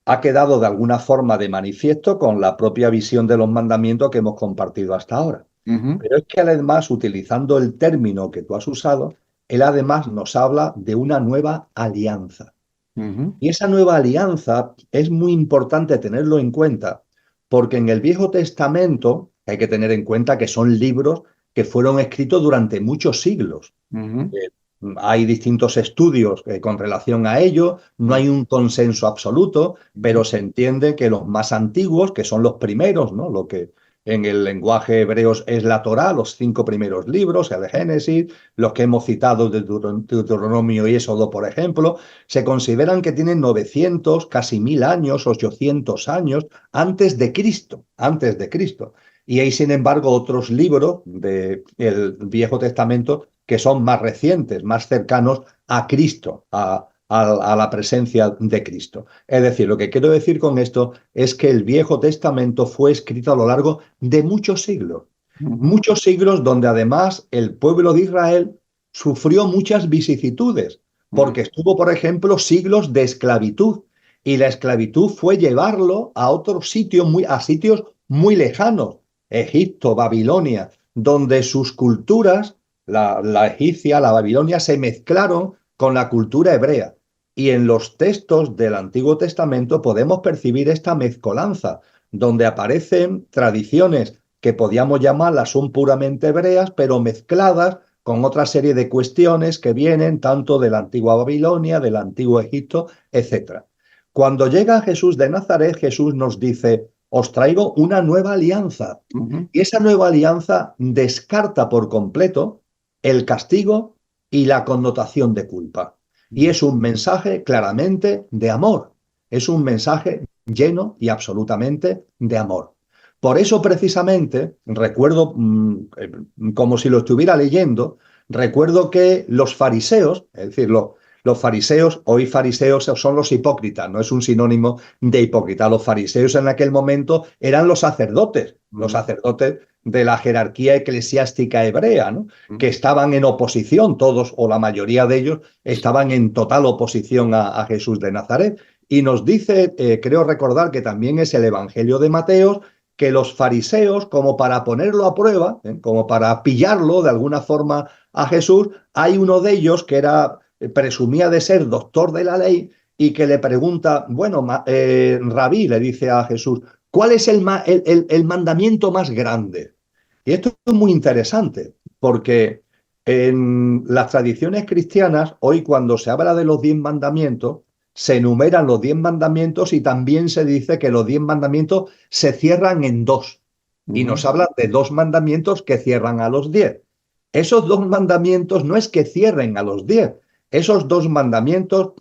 Ha quedado de alguna forma de manifiesto con la propia visión de los mandamientos que hemos compartido hasta ahora. ujú, Pero es que además, utilizando el término que tú has usado, él además nos habla de una nueva alianza. ujú, Y esa nueva alianza es muy importante tenerlo en cuenta, porque en el Viejo Testamento hay que tener en cuenta que son libros que fueron escritos durante muchos siglos. ujú, Eh, Hay distintos estudios con relación a ello, no hay un consenso absoluto, ujú, pero se entiende que los más antiguos, que son los primeros, ¿no? Lo que en el lenguaje hebreo es la Torá, los 5 primeros libros, el Génesis, los que hemos citado de Deuteronomio y Éxodo, por ejemplo, se consideran que tienen 900, casi 1000 años, 800 años antes de Cristo, antes de Cristo. Y hay, sin embargo, otros libros del Viejo Testamento que son más recientes, más cercanos a Cristo, a la presencia de Cristo. Es decir, lo que quiero decir con esto es que el Viejo Testamento fue escrito a lo largo de ujú, muchos siglos donde además el pueblo de Israel sufrió muchas vicisitudes, ujú, porque estuvo, por ejemplo, siglos de esclavitud, y la esclavitud fue llevarlo a otros sitios, a sitios muy lejanos, Egipto, Babilonia, donde sus culturas, la egipcia, la babilonia, se mezclaron con la cultura hebrea. Y en los textos del Antiguo Testamento podemos percibir esta mezcolanza, donde aparecen tradiciones que podíamos llamarlas son puramente hebreas, pero mezcladas con otra serie de cuestiones que vienen tanto de la antigua Babilonia, del antiguo Egipto, etc. Cuando llega Jesús de Nazaret, Jesús nos dice, os traigo una nueva alianza. ujú, Y esa nueva alianza descarta por completo el castigo y la connotación de culpa. Y ujú, es un mensaje claramente de amor. Es un mensaje lleno y absolutamente de amor. Por eso precisamente, recuerdo, como si lo estuviera leyendo, recuerdo que los fariseos, es decir, los fariseos, hoy fariseos son los hipócritas, no es un sinónimo de hipócrita. Los fariseos en aquel momento eran los ujú, sacerdotes de la jerarquía eclesiástica hebrea, ¿no? ujú, Que estaban en oposición, todos o la mayoría de ellos estaban en total oposición a Jesús de Nazaret. Y nos dice, creo recordar que también es el Evangelio de Mateo, que los fariseos, como para ponerlo a prueba, como para pillarlo de alguna forma a Jesús, hay uno de ellos que era, presumía de ser doctor de la ley y que le pregunta, bueno, Rabí, le dice a Jesús, ¿cuál es el mandamiento más grande? Y esto es muy interesante, porque en las tradiciones cristianas, hoy cuando se habla de los 10 mandamientos, se enumeran los 10 mandamientos y también se dice que los 10 mandamientos se cierran en dos. Y ujú, nos hablan de 2 mandamientos que cierran a los 10. Esos 2 mandamientos no es que cierren a los 10. Esos 2 mandamientos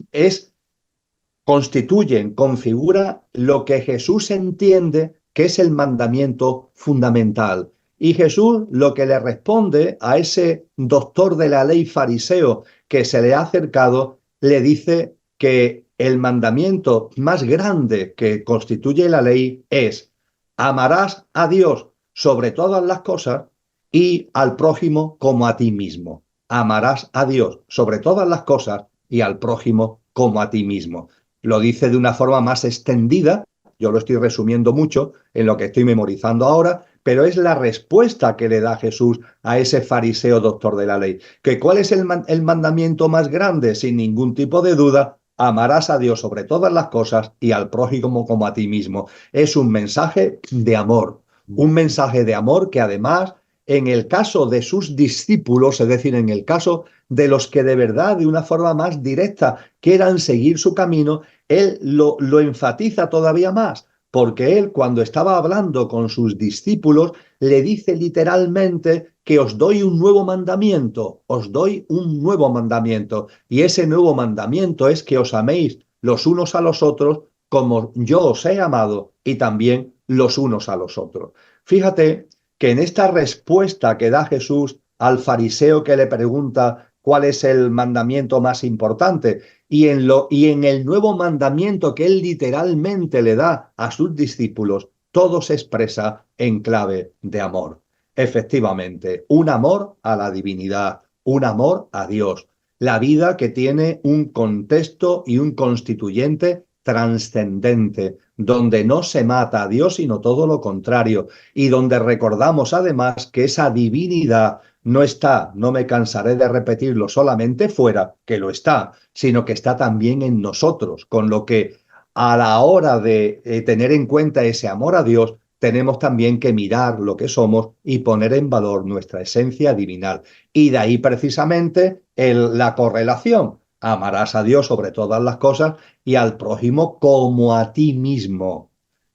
constituyen, configura lo que Jesús entiende que es el mandamiento fundamental. Y Jesús lo que le responde a ese doctor de la ley fariseo que se le ha acercado, le dice que el mandamiento más grande que constituye la ley es: amarás a Dios sobre todas las cosas y al prójimo como a ti mismo. Amarás a Dios sobre todas las cosas y al prójimo como a ti mismo. Lo dice de una forma más extendida, yo lo estoy resumiendo mucho en lo que estoy memorizando ahora, pero es la respuesta que le da Jesús a ese fariseo doctor de la ley. ¿Que cuál es el mandamiento más grande? Sin ningún tipo de duda, amarás a Dios sobre todas las cosas y al prójimo como a ti mismo. Es un mensaje de amor, un mensaje de amor que además, en el caso de sus discípulos, es decir, en el caso de los que de verdad, de una forma más directa, quieran seguir su camino, él lo enfatiza todavía más, porque él cuando estaba hablando con sus discípulos le dice literalmente que os doy un nuevo mandamiento, os doy un nuevo mandamiento, y ese nuevo mandamiento es que os améis los unos a los otros como yo os he amado y también los unos a los otros. Fíjate que en esta respuesta que da Jesús al fariseo que le pregunta cuál es el mandamiento más importante, y en el nuevo mandamiento que él literalmente le da a sus discípulos, todo se expresa en clave de amor. Efectivamente, un amor a la divinidad, un amor a Dios, la vida que tiene un contexto y un constituyente trascendente, donde no se mata a Dios, sino todo lo contrario, y donde recordamos además que esa divinidad no está, no me cansaré de repetirlo, solamente fuera, que lo está, sino que está también en nosotros, con lo que a la hora de tener en cuenta ese amor a Dios, tenemos también que mirar lo que somos y poner en valor nuestra esencia divinal. Y de ahí precisamente la correlación. Amarás a Dios sobre todas las cosas y al prójimo como a ti mismo.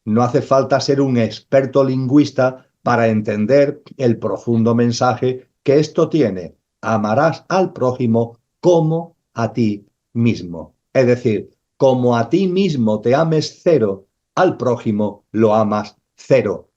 No hace falta ser un experto lingüista para entender el profundo mensaje que esto tiene. Amarás al prójimo como a ti mismo. Es decir, como a ti mismo te ames cero, al prójimo lo amas cero.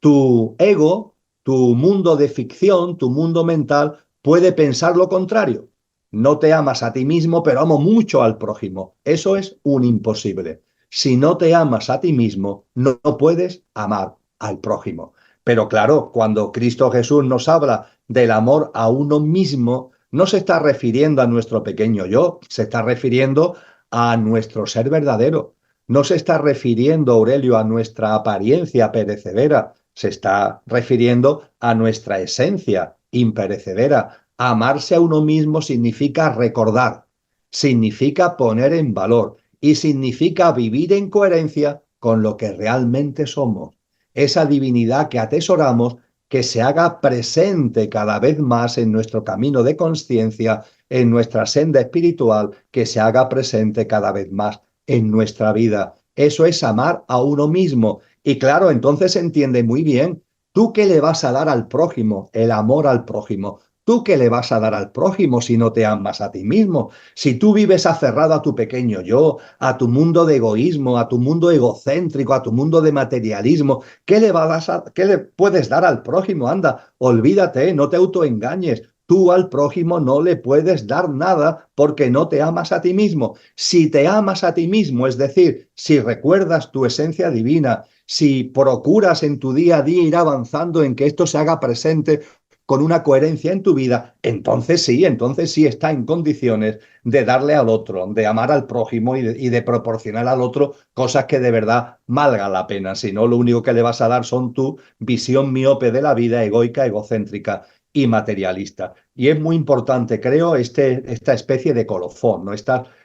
Tu ego, tu mundo de ficción, tu mundo mental puede pensar lo contrario. No te amas a ti mismo, pero amo mucho al prójimo. Eso es un imposible. Si no te amas a ti mismo, no puedes amar al prójimo. Pero claro, cuando Cristo Jesús nos habla del amor a uno mismo, no se está refiriendo a nuestro pequeño yo, se está refiriendo a nuestro ser verdadero. No se está refiriendo, Aurelio, a nuestra apariencia perecedera, se está refiriendo a nuestra esencia imperecedera. Amarse a uno mismo significa recordar, significa poner en valor y significa vivir en coherencia con lo que realmente somos. Esa divinidad que atesoramos, que se haga presente cada vez más en nuestro camino de conciencia, en nuestra senda espiritual, que se haga presente cada vez más en nuestra vida. Eso es amar a uno mismo. Y claro, entonces se entiende muy bien. ¿Tú qué le vas a dar al prójimo? El amor al prójimo. ¿Tú qué le vas a dar al prójimo si no te amas a ti mismo? Si tú vives aferrado a tu pequeño yo, a tu mundo de egoísmo, a tu mundo egocéntrico, a tu mundo de materialismo, ¿qué le puedes dar al prójimo? Anda, olvídate, no te autoengañes. Tú al prójimo no le puedes dar nada porque no te amas a ti mismo. Si te amas a ti mismo, es decir, si recuerdas tu esencia divina, si procuras en tu día a día ir avanzando en que esto se haga presente con una coherencia en tu vida, entonces sí está en condiciones de darle al otro, de amar al prójimo y de proporcionar al otro cosas que de verdad valgan la pena. Si no, lo único que le vas a dar son tu visión miope de la vida, egoica, egocéntrica y materialista. Y es muy importante, creo, esta especie de colofón, ¿no?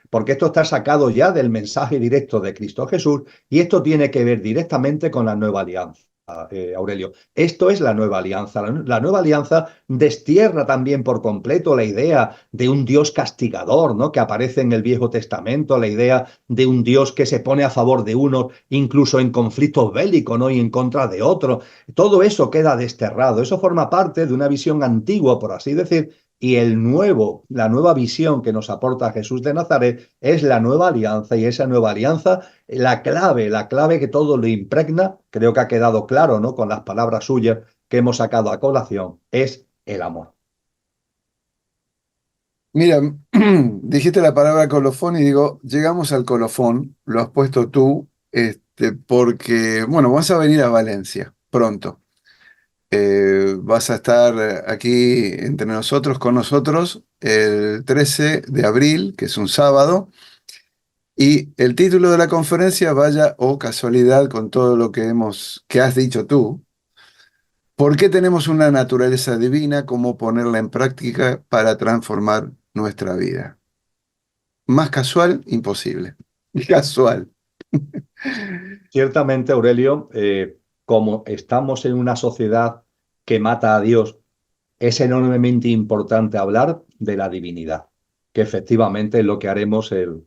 Porque esto está sacado ya del mensaje directo de Cristo Jesús y esto tiene que ver directamente con la nueva alianza. Aurelio. Esto es la nueva alianza. La nueva alianza destierra también por completo la idea de un Dios castigador, ¿no? Que aparece en el Viejo Testamento, la idea de un Dios que se pone a favor de unos, incluso en conflictos bélicos, ¿no? Y en contra de otros. Todo eso queda desterrado. Eso forma parte de una visión antigua, por así decir, y la nueva visión que nos aporta Jesús de Nazaret es la nueva alianza, y esa nueva alianza, la clave que todo lo impregna, creo que ha quedado claro, ¿no? Con las palabras suyas que hemos sacado a colación, es el amor. Mira, dijiste la palabra colofón y digo, llegamos al colofón, lo has puesto tú, porque, bueno, vas a venir a Valencia pronto. Vas a estar aquí entre nosotros, con nosotros, el 13 de abril, que es un sábado, y el título de la conferencia, vaya o casualidad con todo lo que has dicho tú. ¿Por qué tenemos una naturaleza divina? ¿Cómo ponerla en práctica para transformar nuestra vida? Más casual, imposible. Casual. Ciertamente, Aurelio, como estamos en una sociedad que mata a Dios, es enormemente importante hablar de la divinidad, que efectivamente es lo que haremos el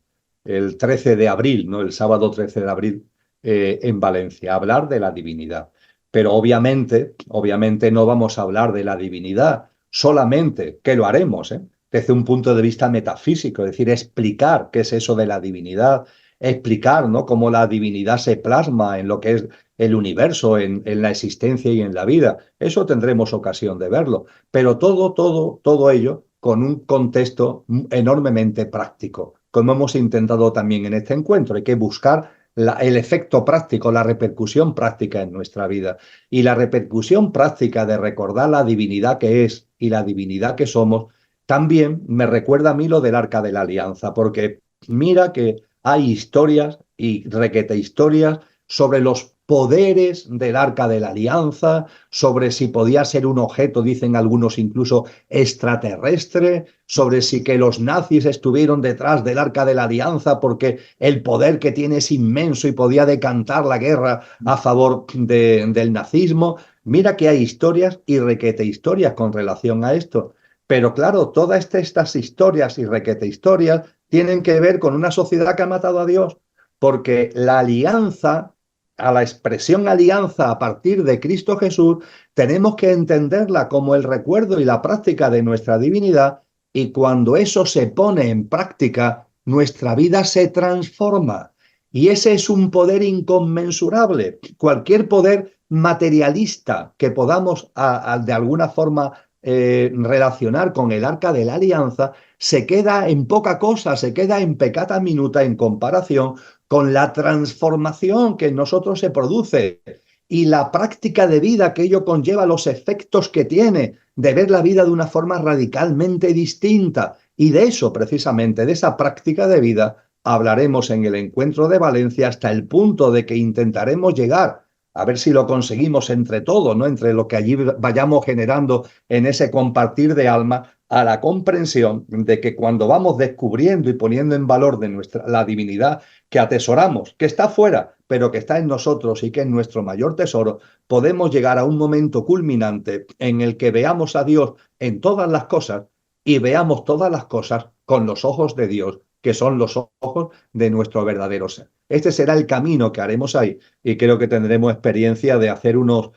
13 de abril, ¿no? El sábado 13 de abril, en Valencia, hablar de la divinidad. Pero obviamente no vamos a hablar de la divinidad solamente, que lo haremos, desde un punto de vista metafísico, es decir, explicar qué es eso de la divinidad, explicar, ¿no?, cómo la divinidad se plasma en lo que es el universo, en la existencia y en la vida. Eso tendremos ocasión de verlo, pero todo ello con un contexto enormemente práctico, como hemos intentado también en este encuentro. Hay que buscar el efecto práctico, la repercusión práctica en nuestra vida. Y la repercusión práctica de recordar la divinidad que es y la divinidad que somos, también me recuerda a mí lo del Arca de la Alianza, porque mira que hay historias y requete historias sobre los poderes del Arca de la Alianza, sobre si podía ser un objeto, dicen algunos incluso extraterrestre, sobre si que los nazis estuvieron detrás del Arca de la Alianza porque el poder que tiene es inmenso y podía decantar la guerra a favor del nazismo. Mira que hay historias y requete historias con relación a esto. Pero claro, todas estas historias y requete historias tienen que ver con una sociedad que ha matado a Dios, porque la alianza, a la expresión alianza a partir de Cristo Jesús, tenemos que entenderla como el recuerdo y la práctica de nuestra divinidad, y cuando eso se pone en práctica, nuestra vida se transforma. Y ese es un poder inconmensurable. Cualquier poder materialista que podamos de alguna forma relacionar con el Arca de la Alianza se queda en poca cosa, se queda en peccata minuta en comparación con la transformación que en nosotros se produce y la práctica de vida que ello conlleva, los efectos que tiene de ver la vida de una forma radicalmente distinta. Y de eso, precisamente, de esa práctica de vida, hablaremos en el encuentro de Valencia hasta el punto de que intentaremos llegar, a ver si lo conseguimos entre todos, ¿no?, entre lo que allí vayamos generando en ese compartir de alma, a la comprensión de que cuando vamos descubriendo y poniendo en valor de la divinidad que atesoramos, que está fuera, pero que está en nosotros y que es nuestro mayor tesoro, podemos llegar a un momento culminante en el que veamos a Dios en todas las cosas y veamos todas las cosas con los ojos de Dios, que son los ojos de nuestro verdadero ser. Este será el camino que haremos ahí y creo que tendremos experiencia de hacer unos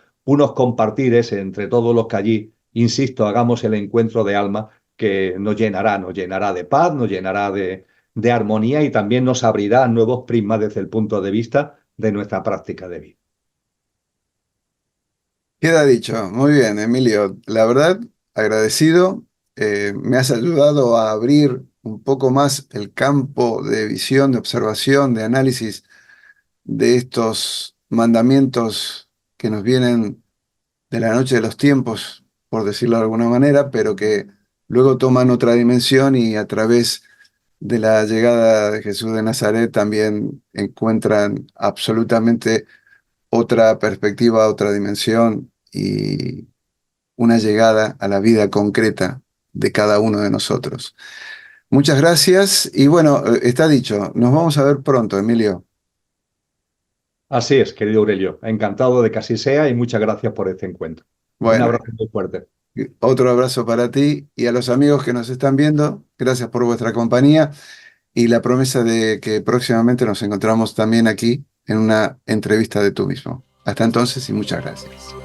compartires entre todos los que allí, insisto, hagamos el encuentro de alma que nos llenará de paz, nos llenará de armonía y también nos abrirá nuevos prismas desde el punto de vista de nuestra práctica de vida. Queda dicho. Muy bien, Emilio. La verdad, agradecido. Me has ayudado a abrir un poco más el campo de visión, de observación, de análisis de estos mandamientos que nos vienen de la noche de los tiempos, por decirlo de alguna manera, pero que luego toman otra dimensión y a través de la llegada de Jesús de Nazaret también encuentran absolutamente otra perspectiva, otra dimensión y una llegada a la vida concreta de cada uno de nosotros. Muchas gracias y bueno, está dicho, nos vamos a ver pronto, Emilio. Así es, querido Aurelio. Encantado de que así sea y muchas gracias por este encuentro. Un Bueno, abrazo muy fuerte. otro abrazo para ti y a los amigos que nos están viendo. Gracias por vuestra compañía y la promesa de que próximamente nos encontramos también aquí en una entrevista de tú mismo. Hasta entonces y muchas gracias.